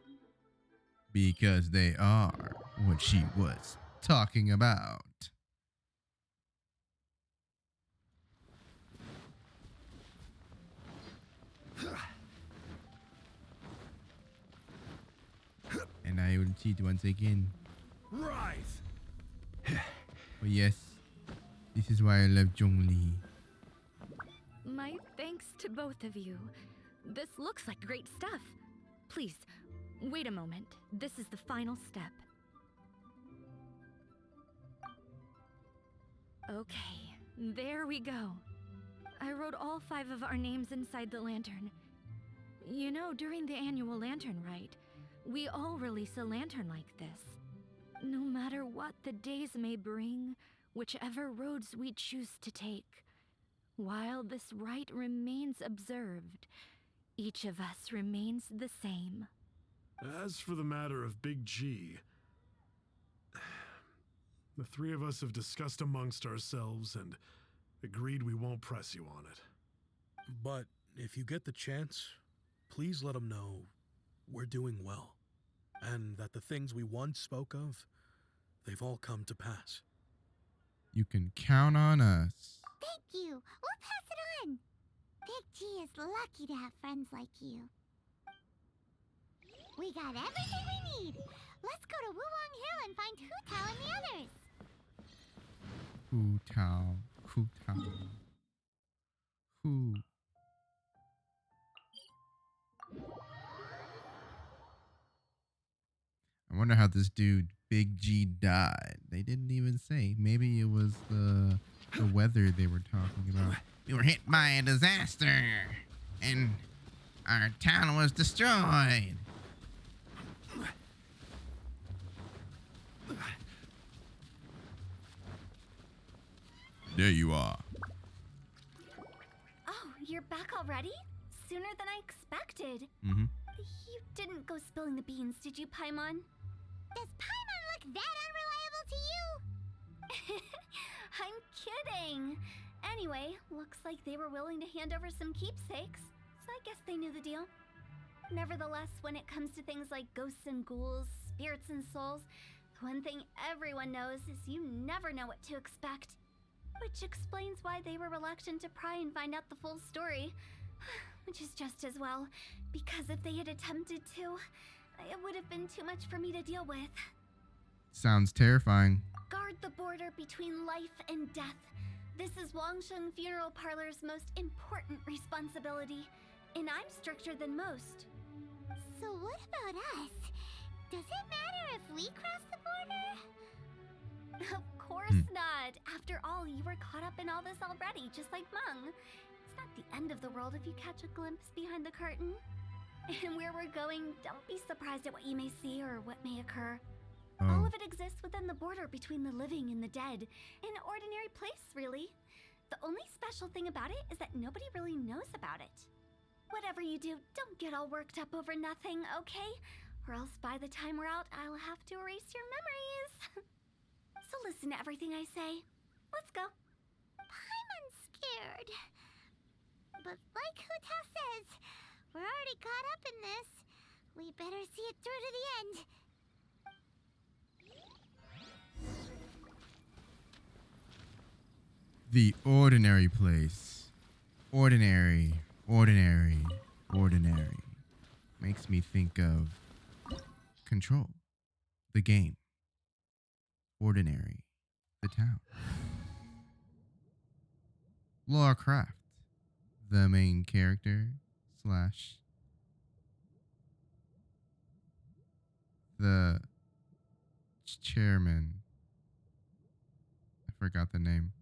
Because they are what she was talking about. And I will cheat once again. Rise! But yes, this is why I love Zhongli. My thanks to both of you. This looks like great stuff. Please, wait a moment. This is the final step. Okay, there we go. I wrote all 5 of our names inside the lantern. You know, during the annual lantern rite, we all release a lantern like this. No matter what the days may bring, whichever roads we choose to take, while this rite remains observed, each of us remains the same. As for the matter of Big G, the 3 of us have discussed amongst ourselves and agreed we won't press you on it. But if you get the chance, please let them know we're doing well, and that the things we once spoke of, they've all come to pass. You can count on us. Thank you. We'll pass it on. Big G is lucky to have friends like you. We got everything we need. Let's go to Wuwang Hill and find Hu Tao and the others. Hu Tao. Hu Tao. Hu. I wonder how this dude, Big G, died. They didn't even say. Maybe it was the weather they were talking about. We were hit by a disaster, and our town was destroyed. There you are. Oh, you're back already? Sooner than I expected. Mm-hmm. You didn't go spilling the beans, did you, Paimon? Does Paimon look that unreliable to you? I'm kidding. Anyway, looks like they were willing to hand over some keepsakes, so I guess they knew the deal. Nevertheless, when it comes to things like ghosts and ghouls, spirits and souls, the one thing everyone knows is you never know what to expect. Which explains why they were reluctant to pry and find out the full story. Which is just as well, because if they had attempted to, it would have been too much for me to deal with. Sounds terrifying. Guard the border between life and death. This is Wangsheng Funeral Parlor's most important responsibility, and I'm stricter than most. So what about us? Does it matter if we cross the border? Of course not. After all, you were caught up in all this already, just like Meng. It's not the end of the world if you catch a glimpse behind the curtain. And where we're going, don't be surprised at what you may see or what may occur. All of it exists within the border between the living and the dead. An ordinary place, really. The only special thing about it is that nobody really knows about it. Whatever you do, don't get all worked up over nothing, okay? Or else by the time we're out, I'll have to erase your memories. So listen to everything I say. Let's go. Paimon's scared. But like Hu Tao says, we're already caught up in this. We better see it through to the end. The ordinary place. Ordinary, ordinary, ordinary. Makes me think of Control, the game. Ordinary, the town. Laura Croft, the main character slash the chairman. I forgot the name.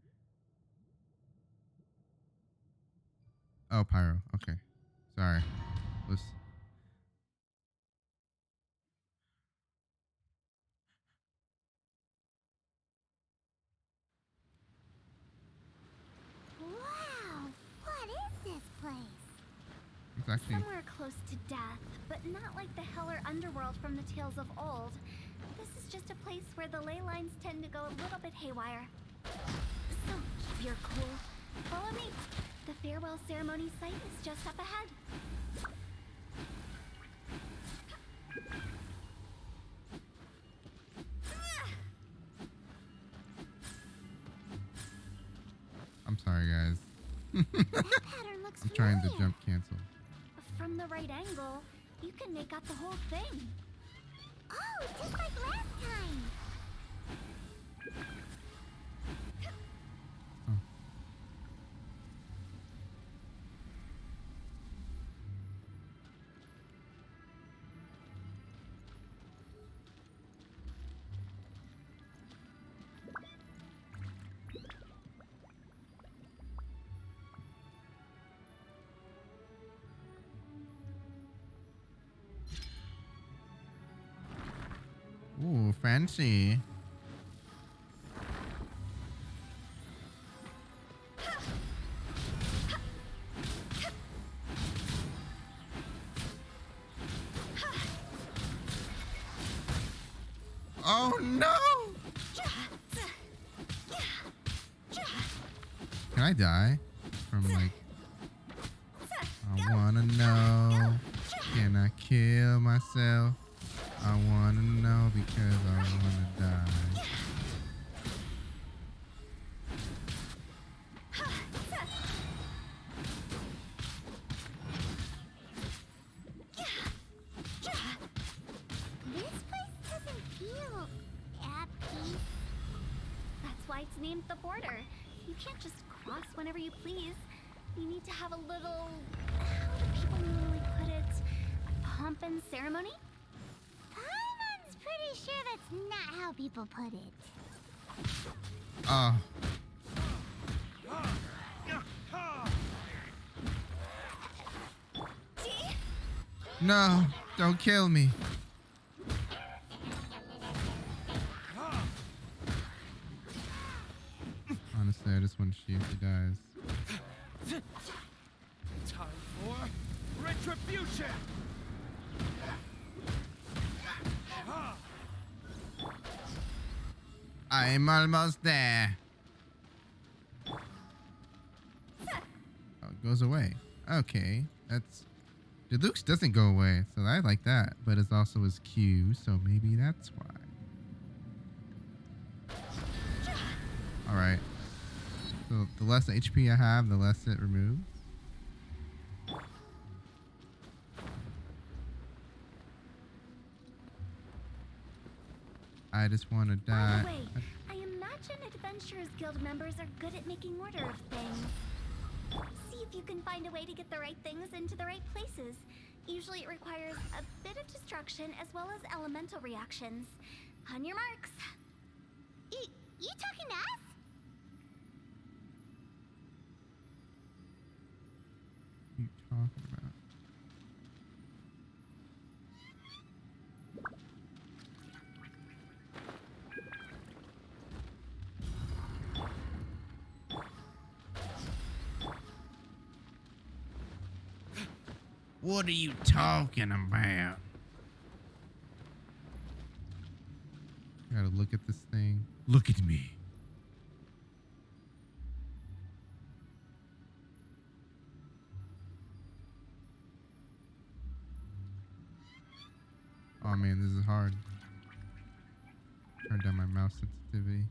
Oh, Pyro. Okay. Sorry. Was Wow, what is this place? it's actually Somewhere close to death, but not like the hell or underworld from the tales of old. This is just a place where the ley lines tend to go a little bit haywire. So keep your cool. Follow me. The farewell ceremony site is just up ahead. I'm sorry, guys. That pattern looks I'm trying to familiar. jump cancel. From the right angle, you can make out the whole thing. Oh, just like last time. Ooh, fancy. Oh no! Can I die from like? I wanna know. Can I kill myself? I wanna know because I wanna die. This place doesn't feel at peace. That's why it's named the border. You can't just cross whenever you please. You need to have a little, how do people normally put it, pomp and ceremony? Paimon's pretty sure that's not how people put it. Oh. No, don't kill me. Honestly, I just want to see if he dies. Time for retribution! I'm almost there. Oh, it goes away. Okay, that's... Deluxe doesn't go away, so I like that. But it's also his Q, so maybe that's why. Alright. So the less HP I have, the less it removes. I just want to die. By the way, I imagine Adventurers Guild members are good at making order of things. See if you can find a way to get the right things into the right places. Usually it requires a bit of destruction as well as elemental reactions. On your marks. You talking to us? What are you talking about? What are you talking about? I gotta look at this thing. Look at me. Oh man, this is hard. Turn down my mouse sensitivity.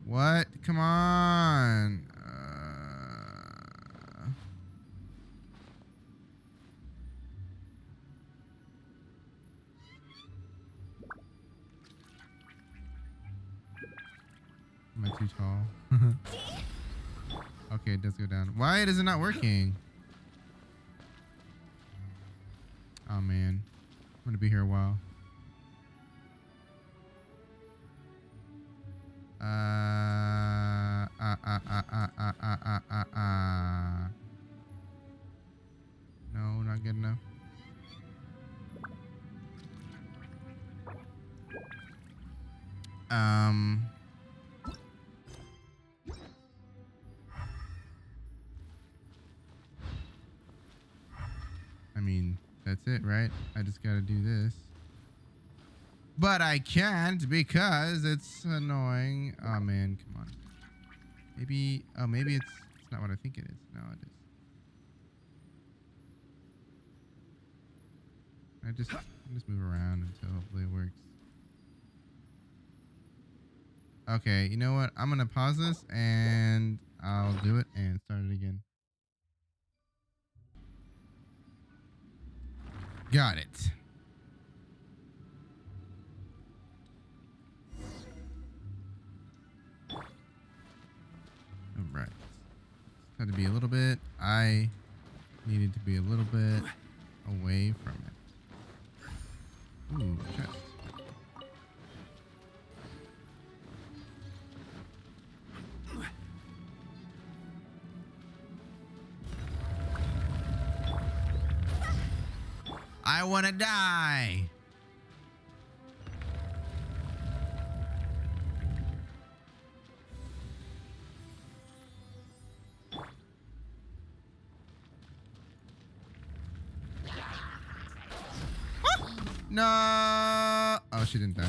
What? Come on. Am I too tall? Okay, it does go down. Why is it not working? Oh man, I'm gonna be here a while. No, not good enough. I mean, that's it, right? I just gotta do this. But I can't because it's annoying. Oh man, come on. Maybe, oh, maybe it's not what I think it is. No, it is. I just move around until hopefully it works. Okay, you know what? I'm gonna pause this and I'll do it and start it again. Got it. All right. Had to be a little bit. I needed to be a little bit away from it. Ooh, chest. I want to die. No. Oh, she didn't die.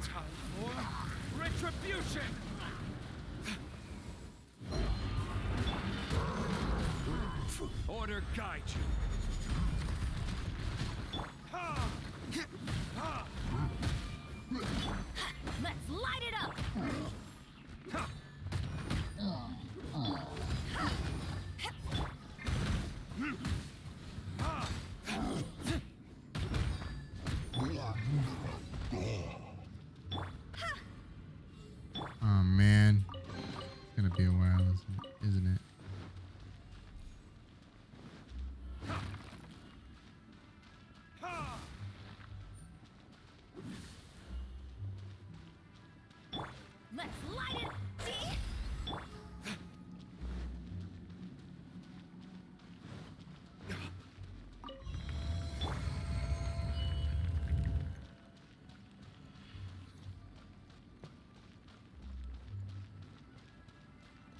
Time for retribution! Order guide you. Let's light it up! Let's light it!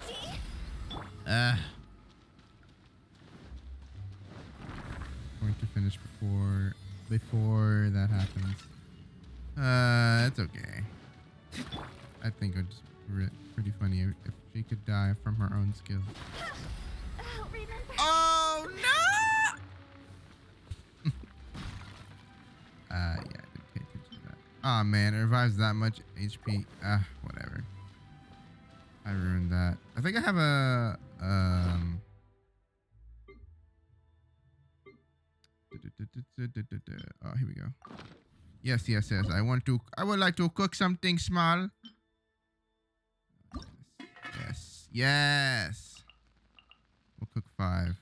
See? Going to finish before that happens. It's okay. I think it would just be pretty funny if she could die from her own skill. Remember? Oh no! Yeah, I didn't pay attention to that. Oh man, it revives that much HP. Whatever. I ruined that. I think I have a oh, here we go. Yes. I would like to cook something small. Yes. We'll cook 5.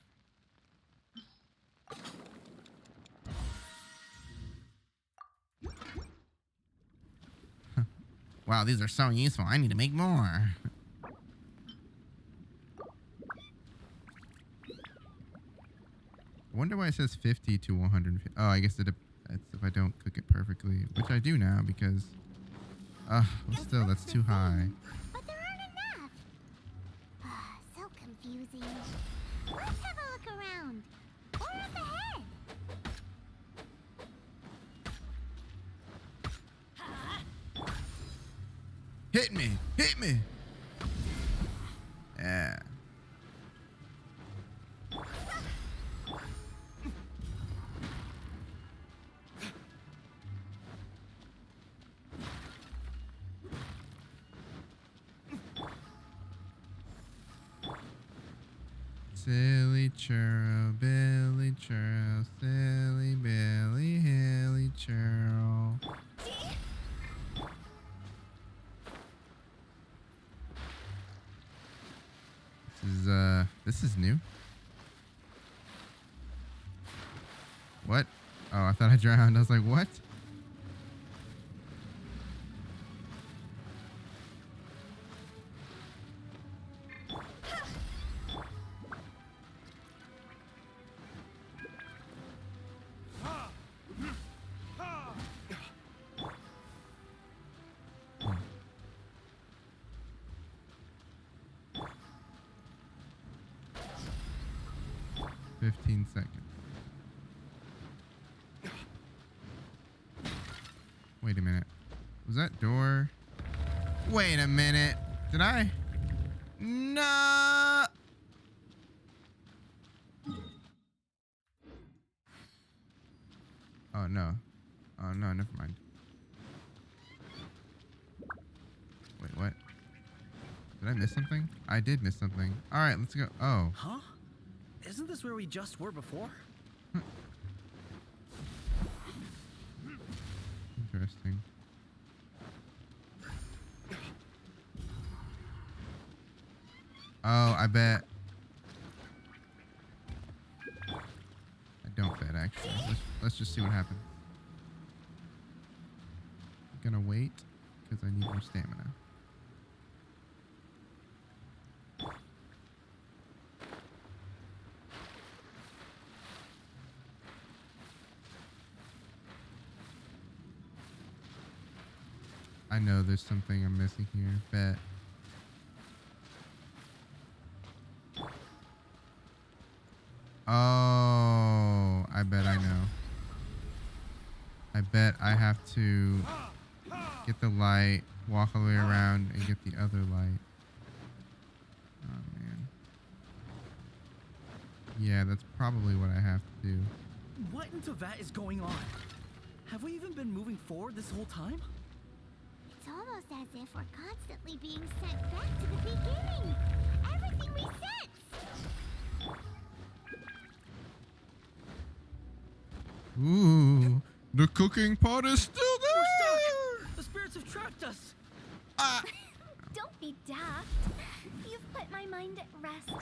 Wow, these are so useful. I need to make more. I wonder why it says 50 to 150. Oh, I guess it's if I don't cook it perfectly, which I do now because, well, still, that's too high. But there aren't enough. So confusing. Let's have a look around. Or up ahead. Hit me! Hit me! Yeah. Silly churro, Billy churro, silly Billy, hilly churro. This is new. What? Oh, I thought I drowned. I was like, what? Hmm. 15 seconds. Wait a minute. Was that door? Wait a minute. Did I? No. Oh no. Oh no, never mind. Wait, what? Did I miss something? I did miss something. All right, let's go. Oh. Huh? Isn't this where we just were before? Interesting. Oh, I bet. I don't bet, actually. Let's just see what happens. I'm gonna wait, because I need more stamina. I know there's something I'm missing here. Bet. Oh, I bet I know. I bet I have to get the light, walk all the way around, and get the other light. Oh, man. Yeah, that's probably what I have to do. What in Tevat is going on? Have we even been moving forward this whole time? It's almost as if we're constantly being sent back to the beginning. Everything resets. Ooh, the cooking pot is still there! We're stuck! The spirits have trapped us! Don't be daft. You've put my mind at rest.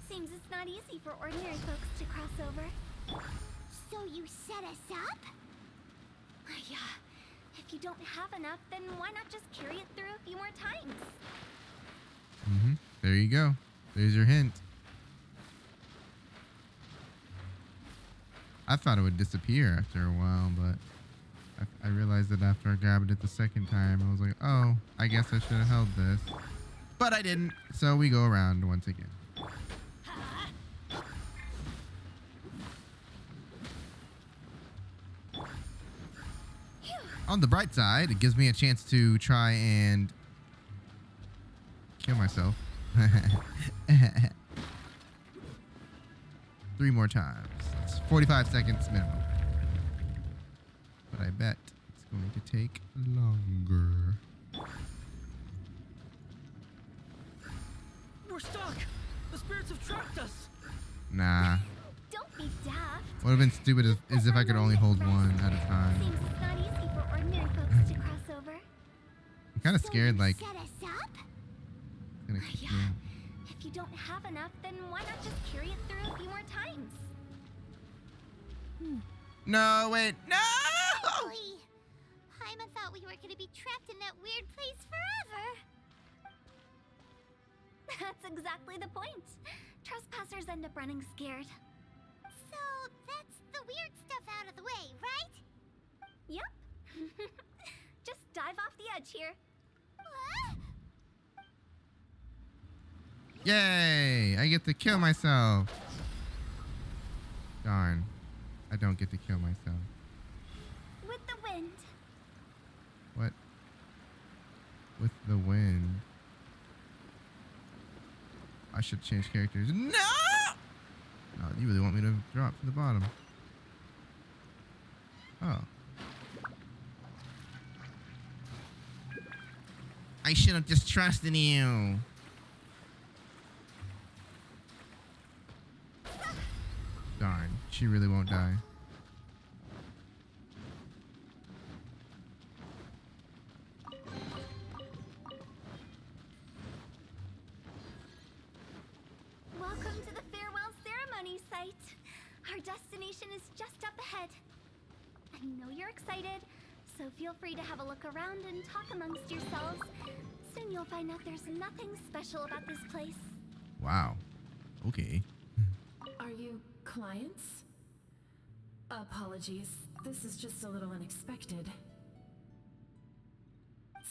Seems it's not easy for ordinary folks to cross over. So you set us up? Yeah. If you don't have enough, then why not just carry it through a few more times? There you go. There's your hint. I thought it would disappear after a while, but I realized that after I grabbed it the second time, I was like, oh, I guess I should have held this. But I didn't, so we go around once again. On the bright side, it gives me a chance to try and kill myself. 3 more times. It's 45 seconds minimum. But I bet it's going to take longer. We're stuck! The spirits have trapped us! Nah. Don't be daft. Would have been stupid is if I could only hold one at a time. Seems it's not easy for ordinary folks to cross over. I'm kind of scared, like, Set us up? it's gonna kick me Yeah. out. If you don't have enough, then why not just carry it through a few more times? No, wait, no! Golly. Paimon thought we were gonna be trapped in that weird place forever. That's exactly the point. Trespassers end up running scared. So that's the weird stuff out of the way, right? Yep. Just dive off the edge here. What? Yay! I get to kill myself. Darn. I don't get to kill myself. With the wind. What? With the wind. I should change characters. No! Oh, you really want me to drop from the bottom. Oh. I should have just trusted you. Darn, she really won't die. Welcome to the farewell ceremony site. Our destination is just up ahead. I know you're excited, so feel free to have a look around and talk amongst yourselves. Soon you'll find out there's nothing special about this place. Wow. Okay. Are you clients? Apologies. This is just a little unexpected.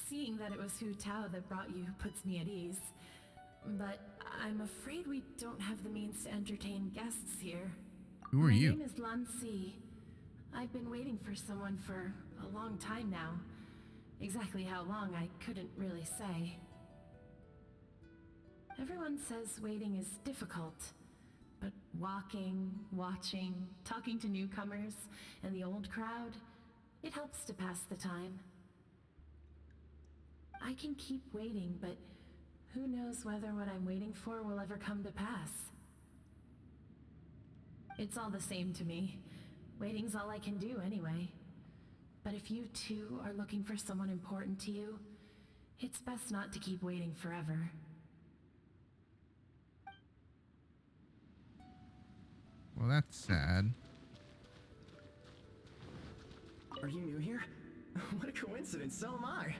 Seeing that it was Hu Tao that brought you puts me at ease. But I'm afraid we don't have the means to entertain guests here. Who are you? My name is Lan Si. I've been waiting for someone for a long time now. Exactly how long, I couldn't really say. Everyone says waiting is difficult. But walking, watching, talking to newcomers, and the old crowd, it helps to pass the time. I can keep waiting, but who knows whether what I'm waiting for will ever come to pass. It's all the same to me. Waiting's all I can do anyway. But if you too are looking for someone important to you, it's best not to keep waiting forever. Well, that's sad. Are you new here? What a coincidence, so am I.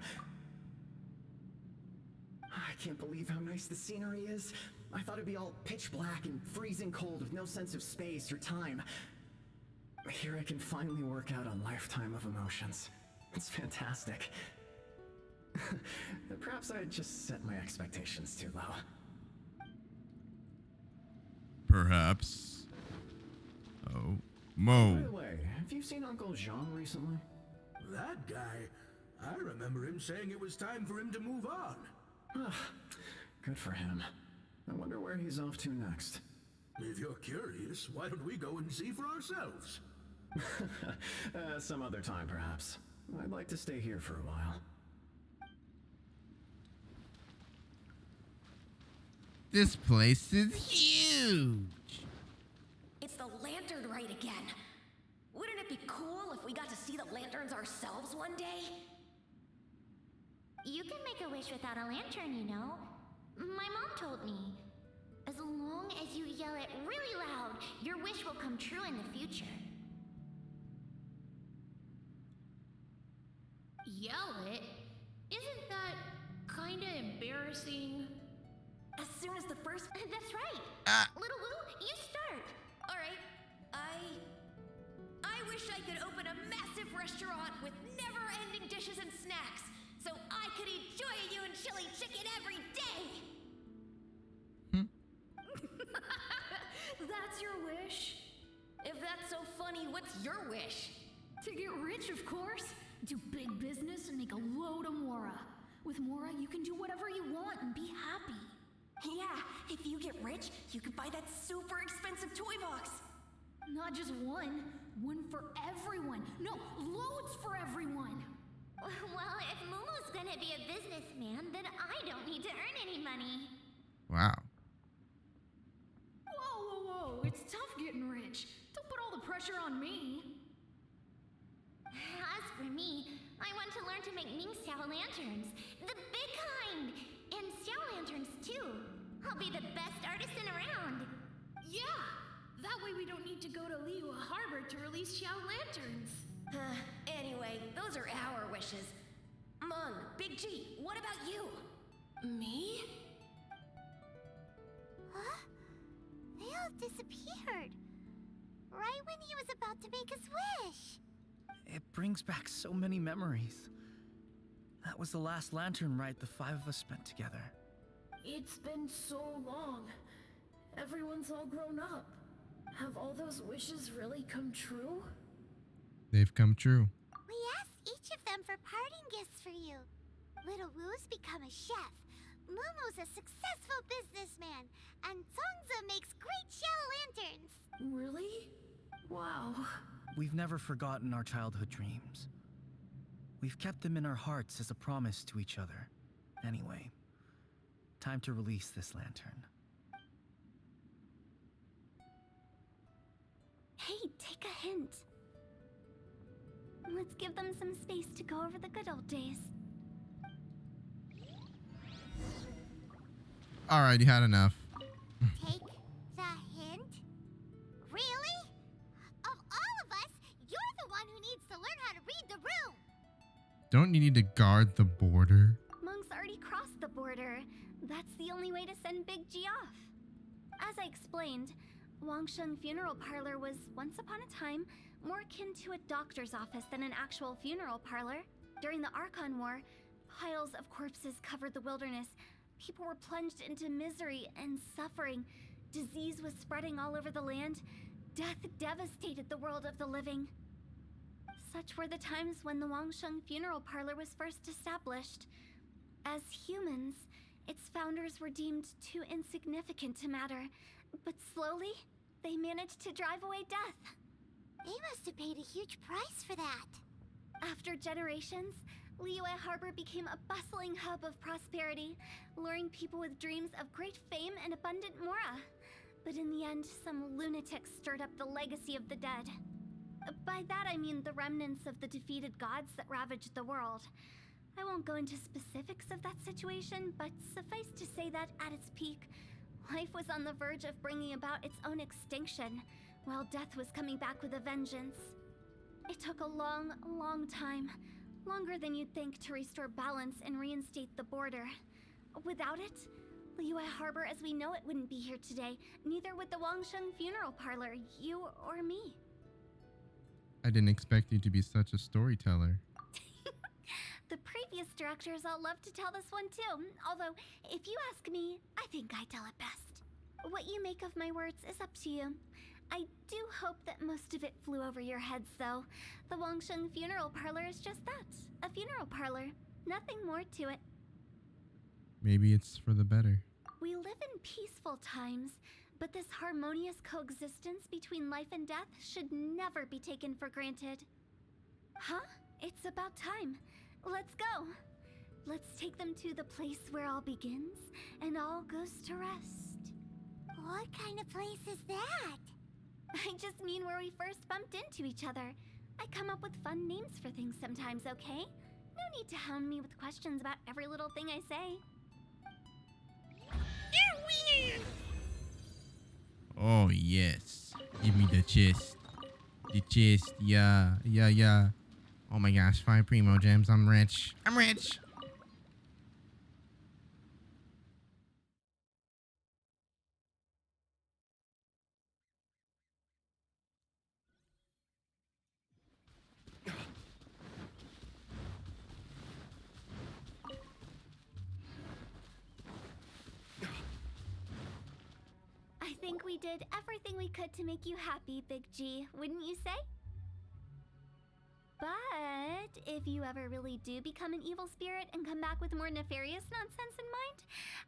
I can't believe how nice the scenery is. I thought it'd be all pitch black and freezing cold with no sense of space or time. Here I can finally work out a lifetime of emotions. It's fantastic. Perhaps I just set my expectations too low. Perhaps. Oh, Mo. By the way, have you seen Uncle Jean recently? That guy, I remember him saying it was time for him to move on. Good for him. I wonder where he's off to next. If you're curious, why don't we go and see for ourselves? Some other time, perhaps. I'd like to stay here for a while. This place is huge. It's the lantern rite again. Wouldn't it be cool if we got to see the lanterns ourselves one day? You can make a wish without a lantern, you know. My mom told me. As long as you yell it really loud, your wish will come true in the future. Yell it? Isn't that kinda embarrassing? As soon as the first. That's right. Little Wu, you start. Alright. I wish I could open a massive restaurant with never-ending dishes and snacks, so I could eat Joy-You and chili chicken every day! That's your wish? If that's so funny, what's your wish? To get rich, of course. Do big business and make a load of Mora. With Mora, you can do whatever you want and be happy. Yeah, if you get rich, you could buy that super expensive toy box. Not just one. One for everyone. No, loads for everyone. Well, if Momo's gonna be a businessman, then I don't need to earn any money. Wow. Whoa. It's tough getting rich. Don't put all the pressure on me. As for me, I want to learn to make Ming Xiao lanterns. The big kind! And Xiao lanterns, too. I'll be the best artisan around. Yeah! That way we don't need to go to Liyue Harbor to release Xiao lanterns. Anyway, those are our wishes. Mung, Big G, what about you? Me? Huh? They all disappeared. Right when he was about to make his wish. It brings back so many memories. That was the last lantern ride the 5 of us spent together. It's been so long. Everyone's all grown up. Have all those wishes really come true? They've come true. We asked each of them for parting gifts for you. Little Wu's become a chef. Momo's a successful businessman. And Zongza makes great Xiao lanterns. Really? Wow. We've never forgotten our childhood dreams. We've kept them in our hearts as a promise to each other. Anyway, time to release this lantern. Hey, take a hint. Let's give them some space to go over the good old days. Alright, you had enough. Take the hint? Really? Of all of us, you're the one who needs to learn how to read the room. Don't you need to guard the border? Monk's already crossed the border. That's the only way to send Big G off. As I explained, Wangsheng Funeral Parlor was once upon a time more akin to a doctor's office than an actual funeral parlor. During the Archon War, piles of corpses covered the wilderness. People were plunged into misery and suffering. Disease was spreading all over the land. Death devastated the world of the living. Such were the times when the Wangsheng Funeral Parlor was first established. As humans, its founders were deemed too insignificant to matter, but slowly, they managed to drive away death. They must have paid a huge price for that. After generations, Liyue Harbor became a bustling hub of prosperity, luring people with dreams of great fame and abundant mora. But in the end, some lunatics stirred up the legacy of the dead. By that I mean the remnants of the defeated gods that ravaged the world. I won't go into specifics of that situation, but suffice to say that at its peak, life was on the verge of bringing about its own extinction, while death was coming back with a vengeance. It took a long, long time, longer than you'd think, to restore balance and reinstate the border. Without it, Liyue Harbor as we know it wouldn't be here today, neither would the Wangsheng Funeral Parlor, you or me. I didn't expect you to be such a storyteller. The previous directors all love to tell this one too, although, if you ask me, I think I tell it best. What you make of my words is up to you. I do hope that most of it flew over your heads, though. The Wangsheng Funeral Parlor is just that, a funeral parlor. Nothing more to it. Maybe it's for the better. We live in peaceful times, but this harmonious coexistence between life and death should never be taken for granted. Huh? It's about time. Let's go. Let's take them to the place where all begins and all goes to rest. What kind of place is that? I just mean where we first bumped into each other. I come up with fun names for things sometimes, okay? No need to hound me with questions about every little thing I say. You're weird. Oh, yes. Give me the chest. The chest. Yeah. Oh my gosh, 5 primo gems. I'm rich. I'm rich. I think we did everything we could to make you happy, Big G, wouldn't you say? But if you ever really do become an evil spirit and come back with more nefarious nonsense in mind,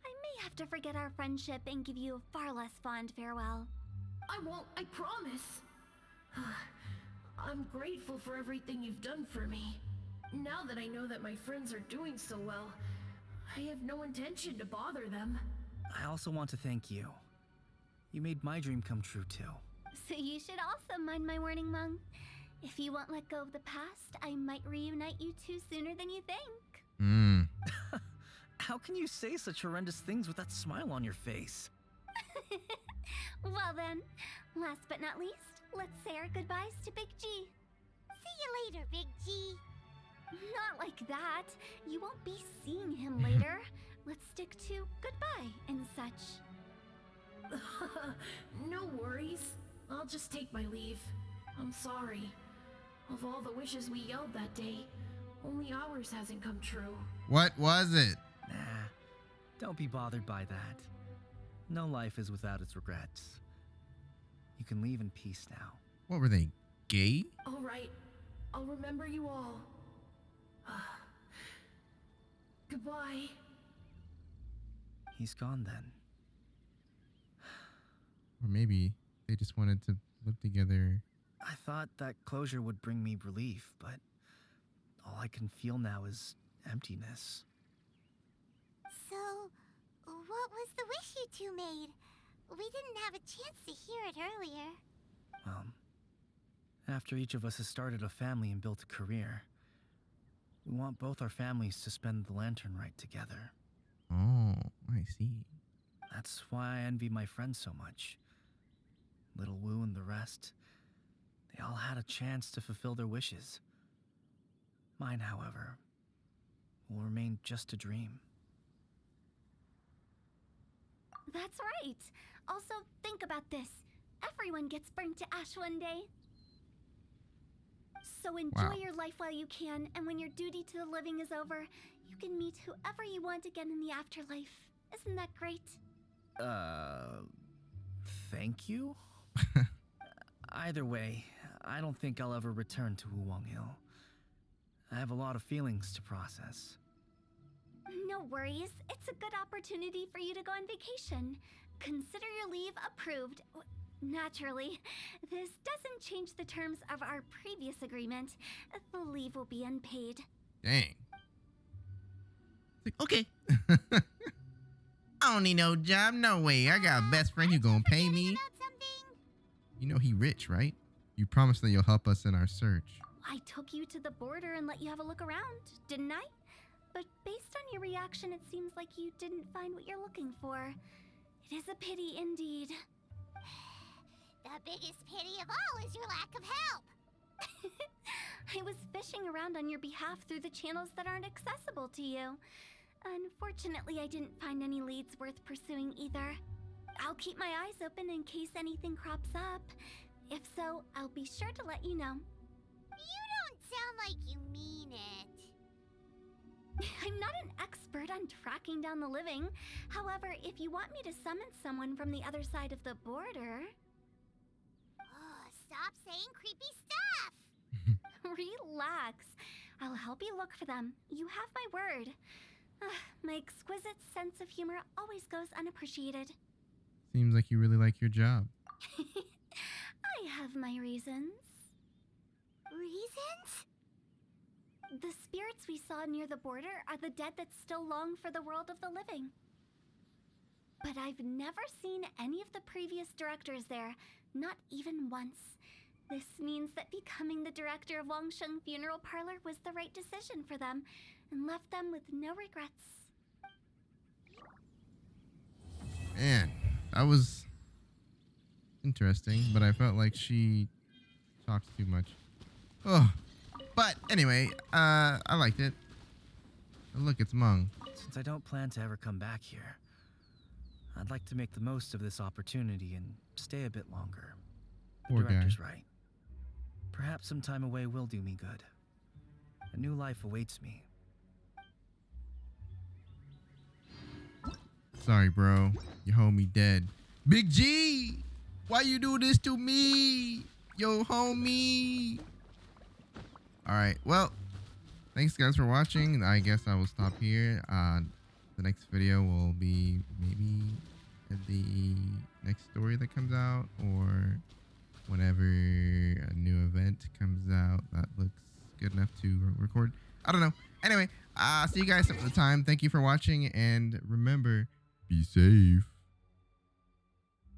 I may have to forget our friendship and give you a far less fond farewell. I won't, I promise. I'm grateful for everything you've done for me. Now that I know that my friends are doing so well, I have no intention to bother them. I also want to thank you. You made my dream come true too. So you should also mind my warning, Mung. If you won't let go of the past, I might reunite you two sooner than you think. How can you say such horrendous things with that smile on your face? Well then, last but not least, let's say our goodbyes to Big G. See you later, Big G. Not like that. You won't be seeing him later. Let's stick to goodbye and such. No worries. I'll just take my leave. I'm sorry. Of all the wishes we yelled that day, only ours hasn't come true. What was it? Nah, don't be bothered by that. No life is without its regrets. You can leave in peace now. What were they, gay? All right. I'll remember you all. Goodbye. He's gone then. Or maybe they just wanted to live together. I thought that closure would bring me relief, but all I can feel now is emptiness. So, what was the wish you two made? We didn't have a chance to hear it earlier. After each of us has started a family and built a career, we want both our families to spend the lantern rite together. Oh, I see. That's why I envy my friends so much. Little Wu and the rest, they all had a chance to fulfill their wishes. Mine, however, will remain just a dream. That's right. Also, think about this. Everyone gets burnt to ash one day. So enjoy your life while you can, and when your duty to the living is over, you can meet whoever you want again in the afterlife. Isn't that great? Thank you? Either way, I don't think I'll ever return to Wuwang Hill. I have a lot of feelings to process. No worries. It's a good opportunity for you to go on vacation. Consider your leave approved. Naturally, this doesn't change the terms of our previous agreement. The leave will be unpaid. Dang. Like, okay. I don't need no job. No way. I got a best friend who gonna pay me. You know he rich, right? You promised that you'll help us in our search. I took you to the border and let you have a look around, didn't I? But based on your reaction, it seems like you didn't find what you're looking for. It is a pity indeed. The biggest pity of all is your lack of help. I was fishing around on your behalf through the channels that aren't accessible to you. Unfortunately, I didn't find any leads worth pursuing either. I'll keep my eyes open in case anything crops up. If so, I'll be sure to let you know. You don't sound like you mean it. I'm not an expert on tracking down the living. However, if you want me to summon someone from the other side of the border... Oh, stop saying creepy stuff! Relax. I'll help you look for them. You have my word. My exquisite sense of humor always goes unappreciated. Seems like you really like your job. I have my reasons. Reasons? The spirits we saw near the border are the dead that still long for the world of the living. But I've never seen any of the previous directors there, not even once. This means that becoming the director of Wangsheng Funeral Parlor was the right decision for them, and left them with no regrets. Man, that was interesting, but I felt like she talked too much. Oh, But anyway, I liked it. Oh, look, it's Mung. Since I don't plan to ever come back here, I'd like to make the most of this opportunity and stay a bit longer. The Poor guy. director's right. Perhaps some time away will do me good. A new life awaits me. Sorry, bro. Your homie dead. Big G! Why you do this to me? Yo, homie! Alright, well, thanks guys for watching. I guess I will stop here. The next video will be maybe the next story that comes out, or whenever a new event comes out that looks good enough to record. I don't know. Anyway, see you guys some of the time. Thank you for watching, and remember, be safe.